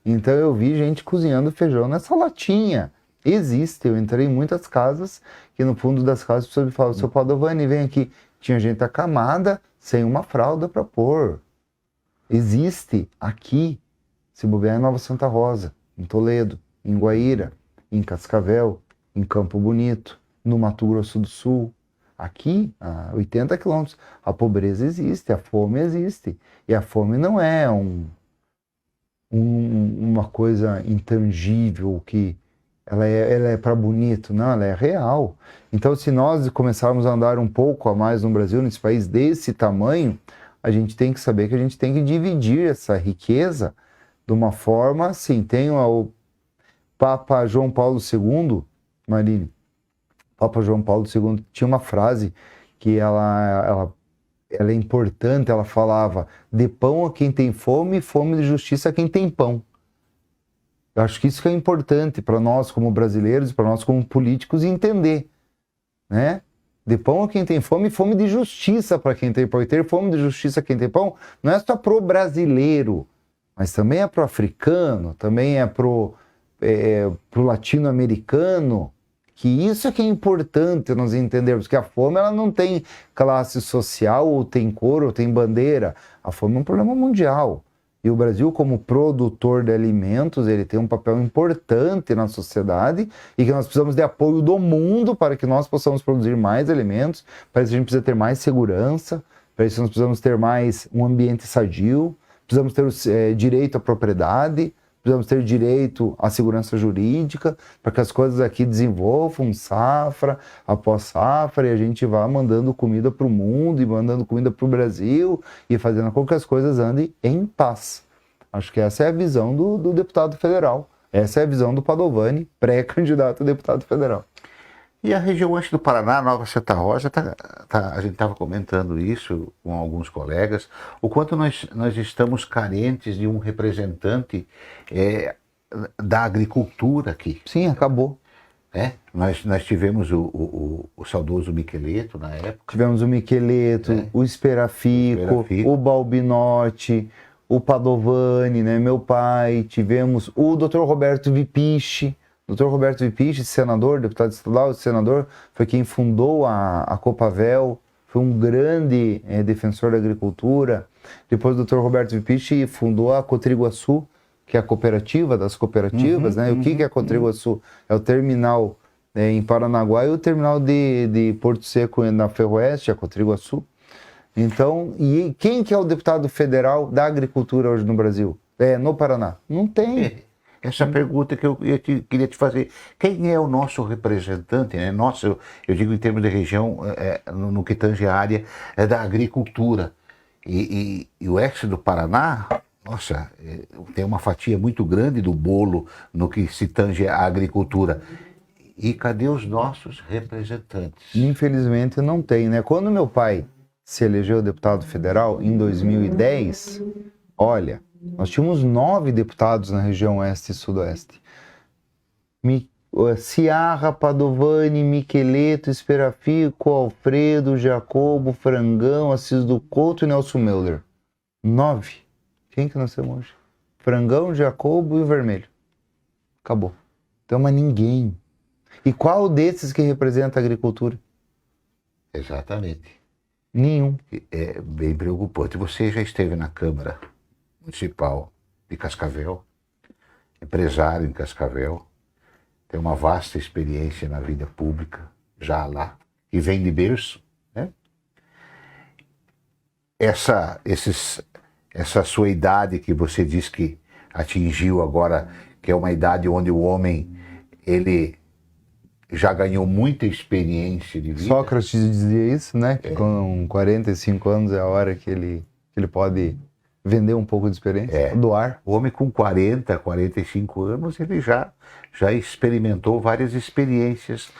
Então eu vi gente cozinhando feijão nessa latinha. Existe. Eu entrei em muitas casas que no fundo das casas as pessoas falavam: seu Padovani, vem aqui. Tinha gente acamada sem uma fralda para pôr. Existe aqui. Se bobear em Nova Santa Rosa, em Toledo, em Guaíra, em Cascavel, em Campo Bonito, no Mato Grosso do Sul, aqui, a 80 quilômetros. A pobreza existe, a fome existe. E a fome não é uma coisa intangível que ela é para bonito, não, ela é real. Então, se nós começarmos a andar um pouco a mais no Brasil, nesse país desse tamanho, a gente tem que saber que a gente tem que dividir essa riqueza de uma forma assim. Tem o Papa João Paulo II, Marine, Papa João Paulo II tinha uma frase que ela é importante. Ela falava: dê pão a quem tem fome e fome de justiça a quem tem pão. Eu acho que isso que é importante para nós como brasileiros, para nós como políticos entender, né? Dê pão a quem tem fome e fome de justiça para quem tem pão. E ter fome de justiça a quem tem pão não é só pro brasileiro, mas também é pro africano, também é pro latino-americano, Que isso é que é importante nós entendermos, que a fome ela não tem classe social, ou tem cor, ou tem bandeira. A fome é um problema mundial. E o Brasil, como produtor de alimentos, ele tem um papel importante na sociedade e que nós precisamos de apoio do mundo para que nós possamos produzir mais alimentos. Para isso a gente precisa ter mais segurança, para isso nós precisamos ter mais um ambiente sadio, precisamos ter direito à propriedade, precisamos ter direito à segurança jurídica, para que as coisas aqui desenvolvam safra após safra e a gente vá mandando comida para o mundo e mandando comida para o Brasil e fazendo com que as coisas andem em paz. Acho que essa é a visão do deputado federal. Essa é a visão do Padovani, pré-candidato a deputado federal. E a região oeste do Paraná, Nova Santa Rosa, a gente estava comentando isso com alguns colegas, o quanto nós estamos carentes de um representante da agricultura aqui. Sim, acabou. Nós tivemos o saudoso Miqueleto na época. Tivemos o Miqueleto, o Esperafico, o Balbinotti, o Padovani, né, meu pai. Tivemos o Dr. Roberto Vipiche. Dr. Roberto Vipiche, senador, deputado estadual, senador, foi quem fundou a Copavel, foi um grande defensor da agricultura. Depois o Dr. Roberto Vipiche fundou a Cotriguaçu, que é a cooperativa das cooperativas, né? E o que é a Cotriguaçu? É o terminal em Paranaguá e o terminal de Porto Seco na Ferroeste, a Cotriguaçu. Então, e quem que é o deputado federal da agricultura hoje no Brasil? No Paraná? Não tem. Essa pergunta que eu queria te fazer. Quem é o nosso representante, né? Nosso, eu digo em termos de região, no que tange a área da agricultura. E o oeste do Paraná, nossa, tem uma fatia muito grande do bolo no que se tange à agricultura. E cadê os nossos representantes? Infelizmente não tem, né? Quando meu pai se elegeu deputado federal, em 2010, olha... Nós tínhamos 9 deputados na região oeste e sudoeste. Ciarra, Padovani, Miqueleto, Esperafico, Alfredo, Jacobo, Frangão, Assis do Couto e Nelson Meuler. 9. Quem que nós temos hoje? Frangão, Jacobo e o Vermelho. Acabou. Então, mas ninguém. E qual desses que representa a agricultura? Exatamente. Nenhum. É bem preocupante. Você já esteve na Câmara Municipal de Cascavel, empresário em Cascavel, tem uma vasta experiência na vida pública, já lá, e vem de berço, né? Essa sua idade que você diz que atingiu agora, que é uma idade onde o homem, ele já ganhou muita experiência de vida. Sócrates dizia isso, né? Que com 45 anos é a hora que ele pode vender um pouco de experiência, doar. O homem com 40, 45 anos, ele já experimentou várias experiências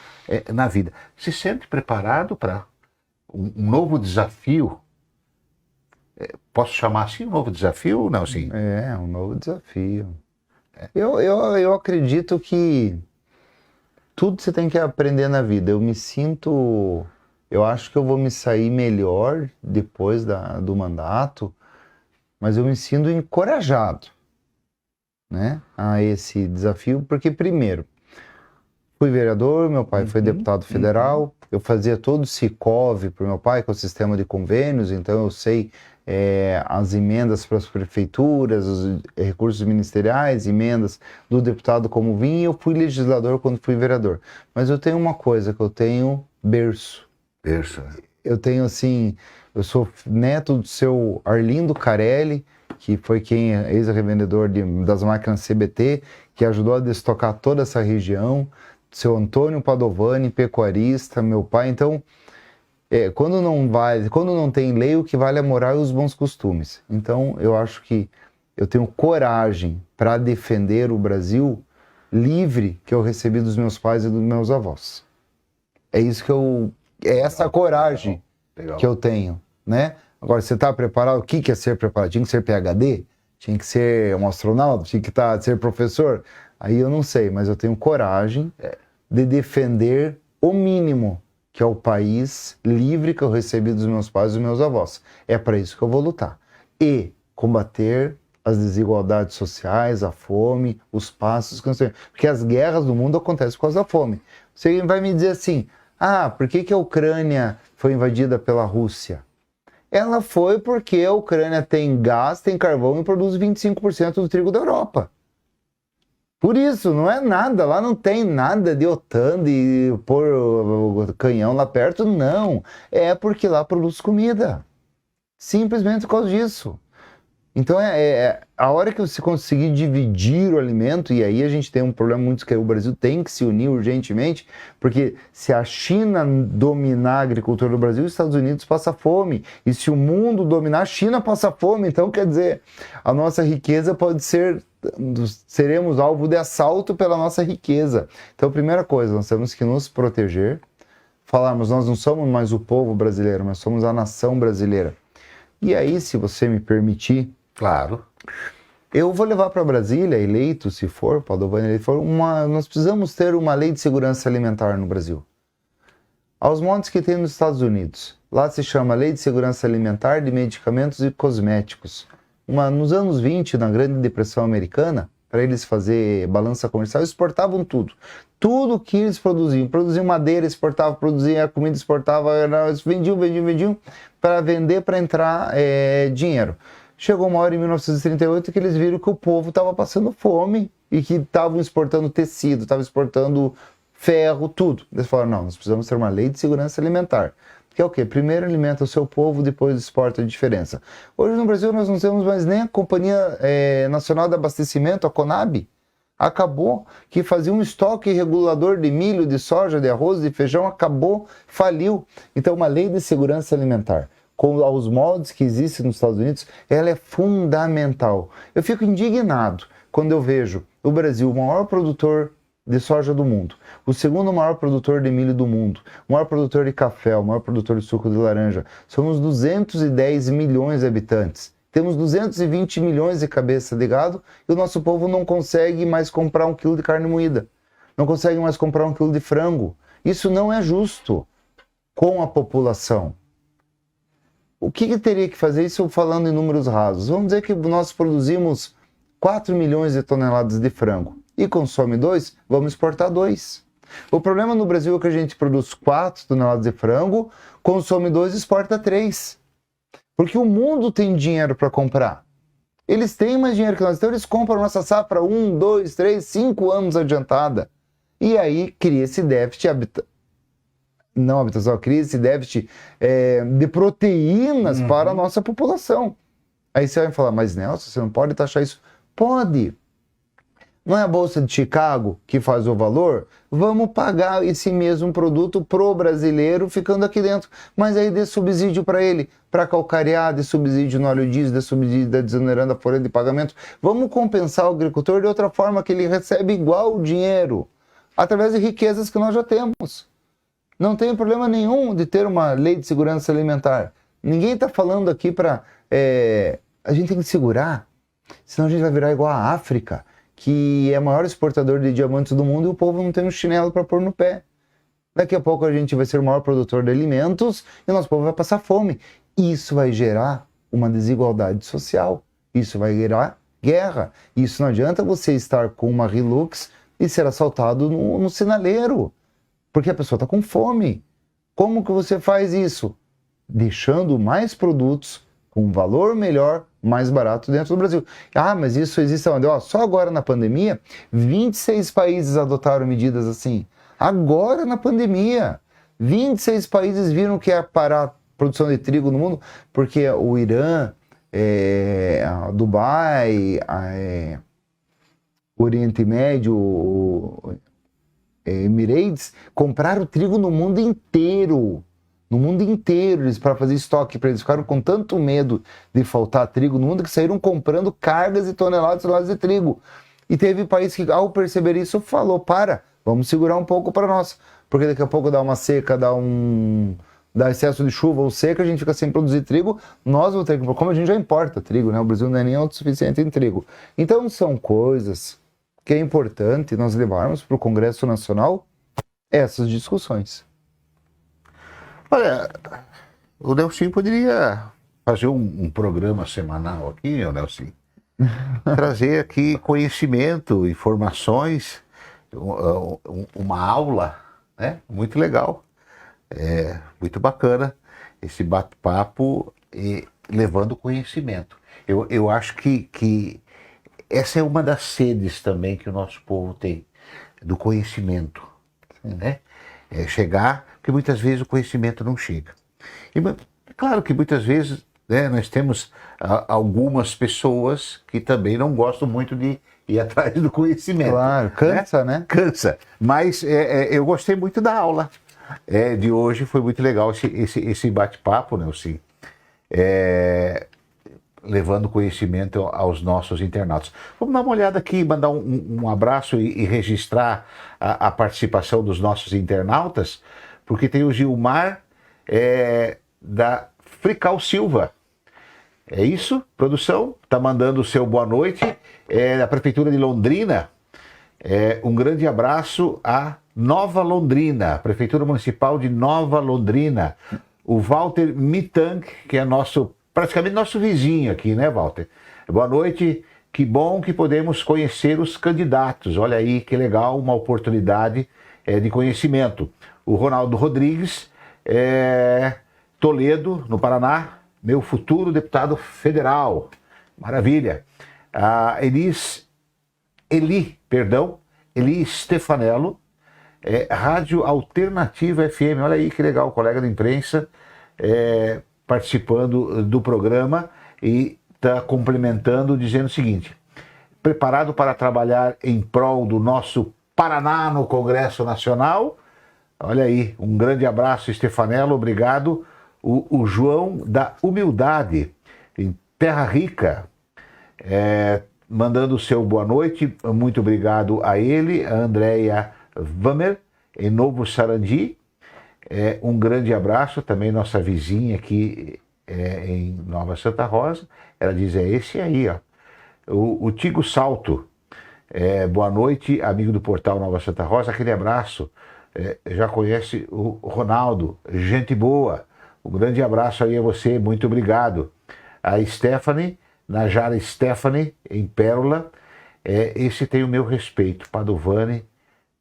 na vida. Se sente preparado para um novo desafio? Posso chamar assim, um novo desafio ou não? Sim. Um novo desafio. Eu acredito que tudo você tem que aprender na vida. Eu acho que eu vou me sair melhor depois do mandato, mas eu me sinto encorajado, né, a esse desafio, porque primeiro, fui vereador, meu pai foi deputado federal, eu fazia todo o Sicov para o meu pai, que é o sistema de convênios, então eu sei as emendas para as prefeituras, os recursos ministeriais, emendas do deputado como vim, e eu fui legislador quando fui vereador. Mas eu tenho uma coisa, que eu tenho berço. Berço. Eu tenho assim... Eu sou neto do seu Arlindo Carelli, que foi quem é ex-revendedor das máquinas CBT, que ajudou a destocar toda essa região. Seu Antônio Padovani, pecuarista, meu pai. Então, quando não tem lei, o que vale é a moral e os bons costumes. Então, eu acho que eu tenho coragem para defender o Brasil livre que eu recebi dos meus pais e dos meus avós. É isso que é essa coragem. Legal. Que eu tenho, né? Agora, você está preparado? O que é ser preparado? Tinha que ser PhD? Tinha que ser um astronauta? Tinha que ser professor? Aí eu não sei, mas eu tenho coragem de defender o mínimo, que é o país livre que eu recebi dos meus pais e dos meus avós. É para isso que eu vou lutar. E combater as desigualdades sociais, a fome, os passos que nós temos. Porque as guerras do mundo acontecem por causa da fome. Você vai me dizer assim, por que a Ucrânia foi invadida pela Rússia? Ela foi porque a Ucrânia tem gás, tem carvão e produz 25% do trigo da Europa. Por isso, não é nada, lá não tem nada de OTAN, de pôr o canhão lá perto, não. É porque lá produz comida. Simplesmente por causa disso. Então, a hora que você conseguir dividir o alimento, e aí a gente tem um problema muito que o Brasil tem que se unir urgentemente, porque se a China dominar a agricultura do Brasil, os Estados Unidos passa fome. E se o mundo dominar, a China passa fome. Então, quer dizer, a nossa riqueza pode ser... seremos alvo de assalto pela nossa riqueza. Então, primeira coisa, nós temos que nos proteger, falarmos, nós não somos mais o povo brasileiro, mas somos a nação brasileira. E aí, se você me permitir, claro, eu vou levar para Brasília, eleito, se for, Padovani eleito, nós precisamos ter uma lei de segurança alimentar no Brasil. Aos montes que tem nos Estados Unidos. Lá se chama Lei de Segurança Alimentar de Medicamentos e Cosméticos. Nos anos 20, na Grande Depressão Americana, para eles fazer balança comercial, exportavam tudo. Tudo que eles produziam. Produziam madeira, exportavam, produziam comida, exportavam, vendiam, para vender, para entrar dinheiro. Chegou uma hora em 1938 que eles viram que o povo estava passando fome e que estavam exportando tecido, estavam exportando ferro, tudo. Eles falaram, não, nós precisamos ter uma lei de segurança alimentar. Que é o quê? Primeiro alimenta o seu povo, depois exporta a diferença. Hoje no Brasil nós não temos mais nem a Companhia Nacional de Abastecimento, a CONAB. Acabou, que fazia um estoque regulador de milho, de soja, de arroz, de feijão, acabou, faliu. Então uma lei de segurança alimentar, com aos moldes que existem nos Estados Unidos, ela é fundamental. Eu fico indignado quando eu vejo o Brasil, o maior produtor de soja do mundo, o segundo maior produtor de milho do mundo, o maior produtor de café, o maior produtor de suco de laranja. Somos 210 milhões de habitantes. Temos 220 milhões de cabeças de gado e o nosso povo não consegue mais comprar 1 quilo de carne moída. Não consegue mais comprar 1 quilo de frango. Isso não é justo com a população. O que teria que fazer isso falando em números rasos? Vamos dizer que nós produzimos 4 milhões de toneladas de frango e consome 2, vamos exportar 2. O problema no Brasil é que a gente produz 4 toneladas de frango, consome 2 e exporta 3. Porque o mundo tem dinheiro para comprar. Eles têm mais dinheiro que nós, então eles compram nossa safra 1, 2, 3, 5 anos adiantada. E aí cria esse déficit cria esse déficit de proteínas para a nossa população. Aí você vai me falar, mas Nelson, você não pode taxar isso? Pode. Não é a Bolsa de Chicago que faz o valor? Vamos pagar esse mesmo produto pro brasileiro ficando aqui dentro. Mas aí dê subsídio para ele, para calcarear, dê subsídio no óleo diesel, dê subsídio da desonerando a folha de pagamento. Vamos compensar o agricultor de outra forma, que ele recebe igual o dinheiro, através de riquezas que nós já temos. Não tem problema nenhum de ter uma lei de segurança alimentar. Ninguém está falando aqui para... a gente tem que segurar, senão a gente vai virar igual a África, que é o maior exportador de diamantes do mundo e o povo não tem um chinelo para pôr no pé. Daqui a pouco a gente vai ser o maior produtor de alimentos e o nosso povo vai passar fome. Isso vai gerar uma desigualdade social. Isso vai gerar guerra. Isso não adianta você estar com uma Hilux e ser assaltado no sinaleiro, porque a pessoa está com fome. Como que você faz isso? Deixando mais produtos com valor melhor, mais barato dentro do Brasil. Mas isso existe onde? Só agora na pandemia, 26 países adotaram medidas assim. Agora na pandemia, 26 países viram que ia parar a produção de trigo no mundo, porque o Irã, a Dubai, o Oriente Médio, o Emirates, compraram trigo no mundo inteiro. No mundo inteiro, para fazer estoque, para eles ficaram com tanto medo de faltar trigo no mundo que saíram comprando cargas e toneladas de trigo. E teve país que, ao perceber isso, falou, vamos segurar um pouco para nós, porque daqui a pouco dá uma seca, dá excesso de chuva ou seca, a gente fica sem produzir trigo, nós vamos ter que, como a gente já importa trigo, né? O Brasil não é nem autossuficiente em trigo. Então são coisas que é importante nós levarmos para o Congresso Nacional essas discussões. Olha, o Nelson poderia fazer um programa semanal aqui, Nelson, trazer aqui conhecimento, informações, uma aula, né? Muito legal, muito bacana esse bate-papo e levando conhecimento. Eu acho que essa é uma das sedes também que o nosso povo tem, do conhecimento, né? Chegar, porque muitas vezes o conhecimento não chega. Claro que muitas vezes, né, nós temos algumas pessoas que também não gostam muito de ir atrás do conhecimento. Claro, cansa, né? Cansa. Mas eu gostei muito da aula de hoje, foi muito legal esse bate-papo, Nelson. Levando conhecimento aos nossos internautas. Vamos dar uma olhada aqui, mandar um abraço e registrar a participação dos nossos internautas, porque tem o Gilmar da Frical Silva. É isso, produção? Está mandando o seu boa noite. Da Prefeitura de Londrina. Um grande abraço à Nova Londrina, Prefeitura Municipal de Nova Londrina. O Walter Mitang, que é praticamente nosso vizinho aqui, né, Walter? Boa noite, que bom que podemos conhecer os candidatos. Olha aí que legal, uma oportunidade de conhecimento. O Ronaldo Rodrigues, Toledo, no Paraná, meu futuro deputado federal. Maravilha. A Eli Stefanello, Rádio Alternativa FM. Olha aí que legal, colega da imprensa, participando do programa e está complementando, dizendo o seguinte: preparado para trabalhar em prol do nosso Paraná no Congresso Nacional? Olha aí, um grande abraço, Stefanello, obrigado. O João da Humildade, em Terra Rica, mandando o seu boa noite, muito obrigado a ele, a Andréia Vamer, em Novo Sarandi. Um grande abraço, também nossa vizinha aqui em Nova Santa Rosa. Ela diz, esse aí, ó. O Tigo Salto, boa noite, amigo do portal Nova Santa Rosa, aquele abraço. Já conhece o Ronaldo, gente boa. Um grande abraço aí a você, muito obrigado. A Stephanie, Najara Stephanie, em Pérola. Esse tem o meu respeito, Padovani,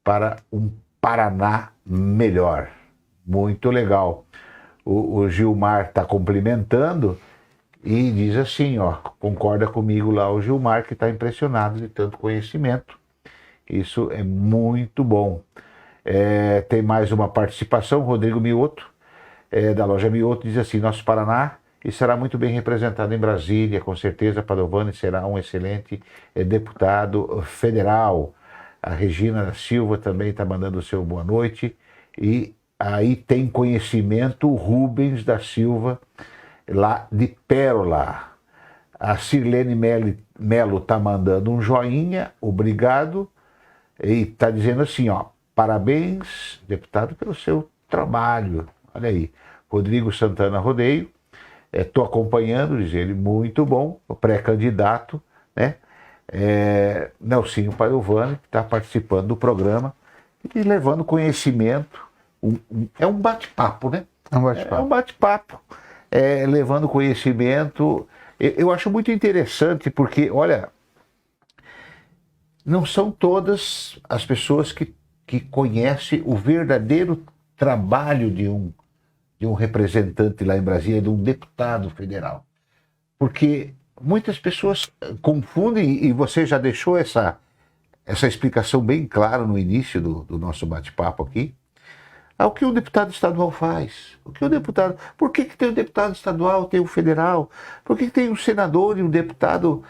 para um Paraná melhor. Muito legal. O Gilmar está cumprimentando e diz assim, ó, concorda comigo lá o Gilmar, que está impressionado de tanto conhecimento. Isso é muito bom. Tem mais uma participação, Rodrigo Mioto, da loja Mioto, diz assim, nosso Paraná estará muito bem representado em Brasília, com certeza Padovani será um excelente deputado federal. A Regina da Silva também está mandando o seu boa noite. E aí tem conhecimento o Rubens da Silva, lá de Pérola. A Sirlene Melo está mandando um joinha, obrigado. E está dizendo assim, ó, parabéns, deputado, pelo seu trabalho. Olha aí, Rodrigo Santana Rodeio, estou acompanhando, diz ele, muito bom, o pré-candidato, né? Nelsinho Padovani, que está participando do programa e levando conhecimento. É um bate-papo, né? É um bate-papo. É um bate-papo, levando conhecimento. Eu acho muito interessante porque, olha, não são todas as pessoas que conhecem o verdadeiro trabalho de um representante lá em Brasília, de um deputado federal. Porque muitas pessoas confundem, e você já deixou essa explicação bem clara no início do nosso bate-papo aqui, o que o deputado estadual faz. Por que tem o deputado estadual, tem o federal? Por que tem um senador e um deputado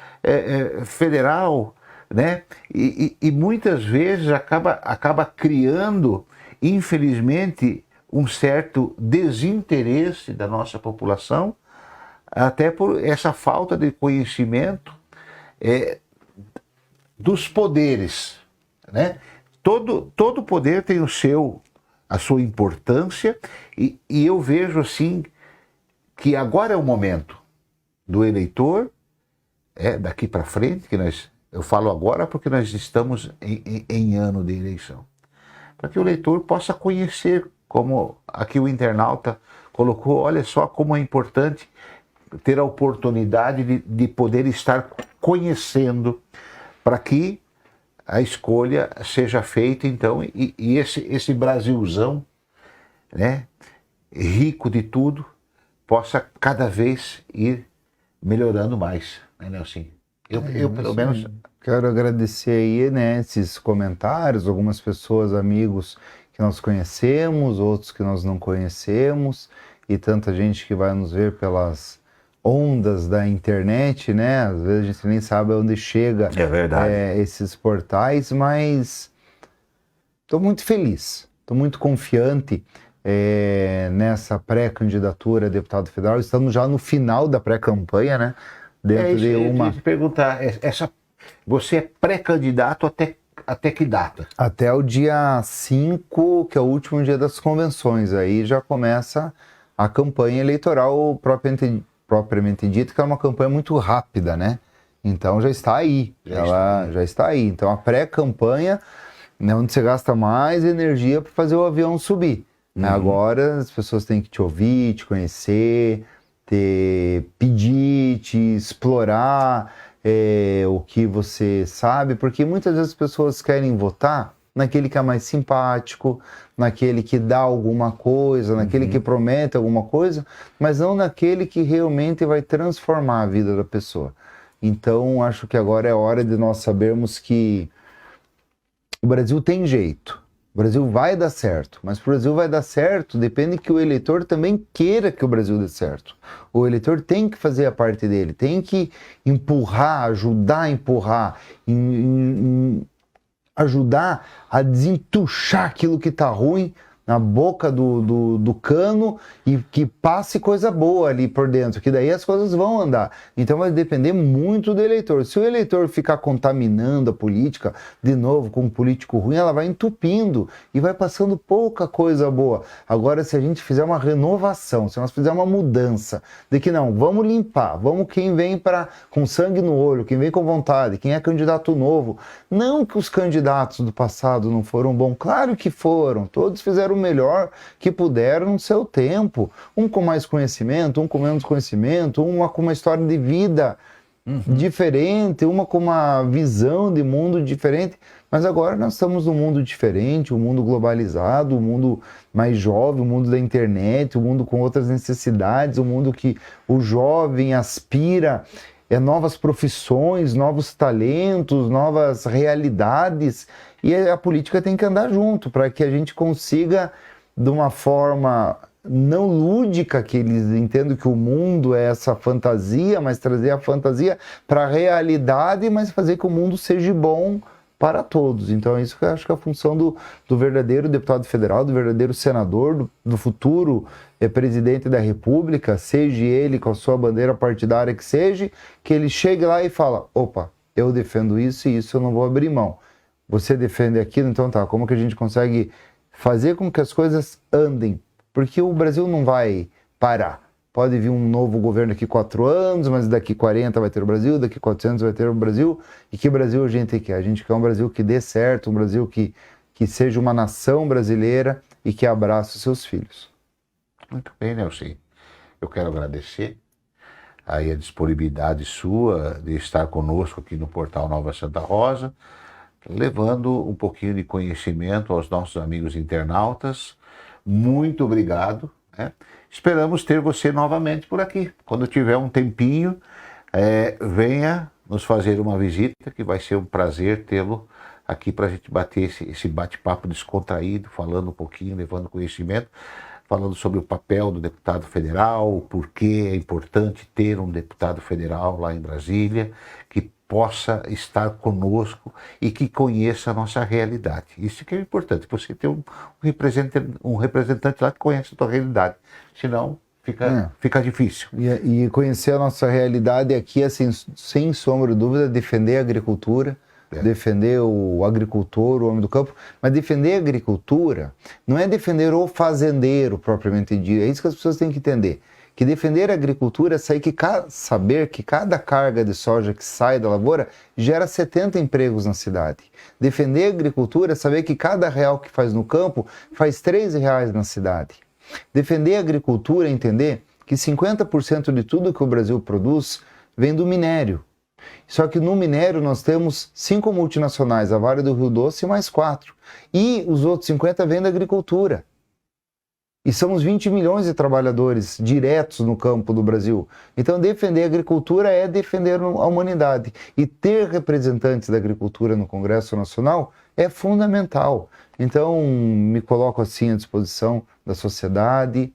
federal? Né? E muitas vezes acaba criando, infelizmente, um certo desinteresse da nossa população, até por essa falta de conhecimento dos poderes, né? Todo poder tem a sua importância, e eu vejo assim que agora é o momento do eleitor, daqui para frente, eu falo agora porque nós estamos em ano de eleição, para que o eleitor possa conhecer, como aqui o internauta colocou, olha só como é importante ter a oportunidade de poder estar conhecendo, para que a escolha seja feita, então, e esse Brasilzão, né, rico de tudo, possa cada vez ir melhorando mais, né, Nelson? Eu pelo menos... Quero agradecer aí, né, esses comentários, algumas pessoas, amigos que nós conhecemos, outros que nós não conhecemos, e tanta gente que vai nos ver pelas ondas da internet, né? Às vezes a gente nem sabe onde chega esses portais, mas estou muito feliz, estou muito confiante nessa pré-candidatura a deputado federal. Estamos já no final da pré-campanha, né? Dentro de uma... Eu te perguntar, você é pré-candidato até que data? Até o dia 5, que é o último dia das convenções. Aí já começa a campanha eleitoral propriamente dita, que é uma campanha muito rápida, né? Então já está aí. Já está aí. Então a pré-campanha, né, onde você gasta mais energia para fazer o avião subir. Agora as pessoas têm que te ouvir, te conhecer, pedir, te explorar o que você sabe, porque muitas vezes as pessoas querem votar naquele que é mais simpático, naquele que dá alguma coisa, naquele que promete alguma coisa, mas não naquele que realmente vai transformar a vida da pessoa. Então, acho que agora é hora de nós sabermos que o Brasil tem jeito. O Brasil vai dar certo, mas para o Brasil vai dar certo depende que o eleitor também queira que o Brasil dê certo. O eleitor tem que fazer a parte dele, tem que empurrar, ajudar a empurrar, ajudar a desentuchar aquilo que está ruim na boca do cano e que passe coisa boa ali por dentro, que daí as coisas vão andar. Então vai depender muito do eleitor. Se o eleitor ficar contaminando a política, de novo, com um político ruim, ela vai entupindo e vai passando pouca coisa boa. Agora, se a gente fizer uma renovação, se nós fizermos uma mudança, de que não, vamos limpar, vamos quem vem com sangue no olho, quem vem com vontade, quem é candidato novo. Não que os candidatos do passado não foram bons, claro que foram, todos fizeram o melhor que puderam no seu tempo, um com mais conhecimento, um com menos conhecimento, uma com uma história de vida diferente, uma com uma visão de mundo diferente, mas agora nós estamos num mundo diferente, um mundo globalizado, um mundo mais jovem, o mundo da internet, um mundo com outras necessidades, um mundo que o jovem aspira novas profissões, novos talentos, novas realidades, e a política tem que andar junto para que a gente consiga, de uma forma não lúdica, que eles entendam que o mundo é essa fantasia, mas trazer a fantasia para a realidade, mas fazer que o mundo seja bom para todos. Então é isso que eu acho que é a função do verdadeiro deputado federal, do verdadeiro senador, do futuro presidente da República, seja ele com a sua bandeira partidária que seja, que ele chegue lá e fala, opa, eu defendo isso e isso eu não vou abrir mão. Você defende aquilo, então tá, como que a gente consegue fazer com que as coisas andem? Porque o Brasil não vai parar. Pode vir um novo governo daqui 4 anos, mas daqui 40 vai ter o Brasil, daqui 400 vai ter o Brasil. E que Brasil a gente quer? A gente quer um Brasil que dê certo, um Brasil que seja uma nação brasileira e que abrace os seus filhos. Muito bem, Nelson. Eu quero agradecer aí a disponibilidade sua de estar conosco aqui no Portal Nova Santa Rosa, levando um pouquinho de conhecimento aos nossos amigos internautas. Muito obrigado, né? Esperamos ter você novamente por aqui. Quando tiver um tempinho, venha nos fazer uma visita, que vai ser um prazer tê-lo aqui para a gente bater esse bate-papo descontraído, falando um pouquinho, levando conhecimento, falando sobre o papel do deputado federal, o porquê é importante ter um deputado federal lá em Brasília, que possa estar conosco e que conheça a nossa realidade. Isso que é importante, você ter um representante lá que conhece a tua realidade, senão fica difícil. E conhecer a nossa realidade aqui, assim, sem sombra de dúvida, defender a agricultura, defender o agricultor, o homem do campo, mas defender a agricultura não é defender o fazendeiro propriamente dito, é isso que as pessoas têm que entender. Que defender a agricultura é saber que cada carga de soja que sai da lavoura gera 70 empregos na cidade. Defender a agricultura é saber que cada real que faz no campo faz 13 reais na cidade. Defender a agricultura é entender que 50% de tudo que o Brasil produz vem do minério. Só que no minério nós temos 5 multinacionais, a Vale do Rio Doce e mais 4. E os outros 50 vêm da agricultura. E somos 20 milhões de trabalhadores diretos no campo do Brasil. Então, defender a agricultura é defender a humanidade. E ter representantes da agricultura no Congresso Nacional é fundamental. Então, me coloco assim à disposição da sociedade,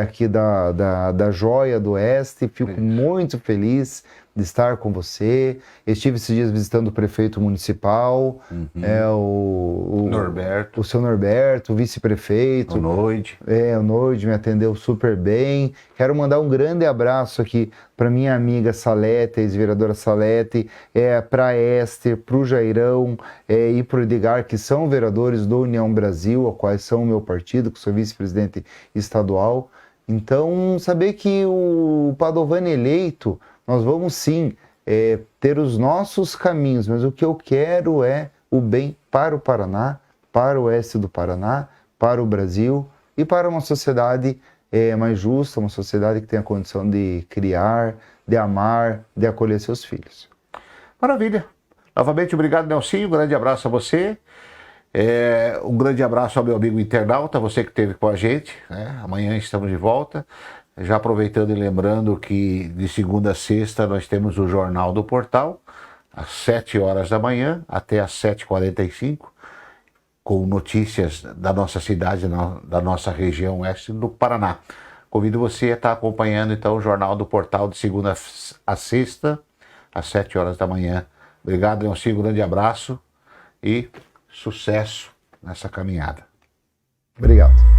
aqui da Joia do Oeste. Fico muito feliz de estar com você. Estive esses dias visitando o prefeito municipal, o Norberto. O seu Norberto, o vice-prefeito. O Noide. O Noide me atendeu super bem. Quero mandar um grande abraço aqui para minha amiga Salete, ex-vereadora Salete, para a Esther, para o Jairão e para o Edgar, que são vereadores do União Brasil, a quais são o meu partido, que sou vice-presidente estadual. Então, saber que o Padovani eleito, nós vamos sim ter os nossos caminhos, mas o que eu quero é o bem para o Paraná, para o oeste do Paraná, para o Brasil e para uma sociedade mais justa, uma sociedade que tenha condição de criar, de amar, de acolher seus filhos. Maravilha. Novamente, obrigado, Nelsinho. Um grande abraço a você. Um grande abraço ao meu amigo internauta, você que esteve com a gente, né? Amanhã estamos de volta. Já aproveitando e lembrando que de segunda a sexta nós temos o Jornal do Portal, às 7 horas da manhã até às 7h45, com notícias da nossa cidade, da nossa região oeste do Paraná. Convido você a estar acompanhando então o Jornal do Portal de segunda a sexta, às 7 horas da manhã. Obrigado, Leoncinho, um grande abraço e sucesso nessa caminhada. Obrigado.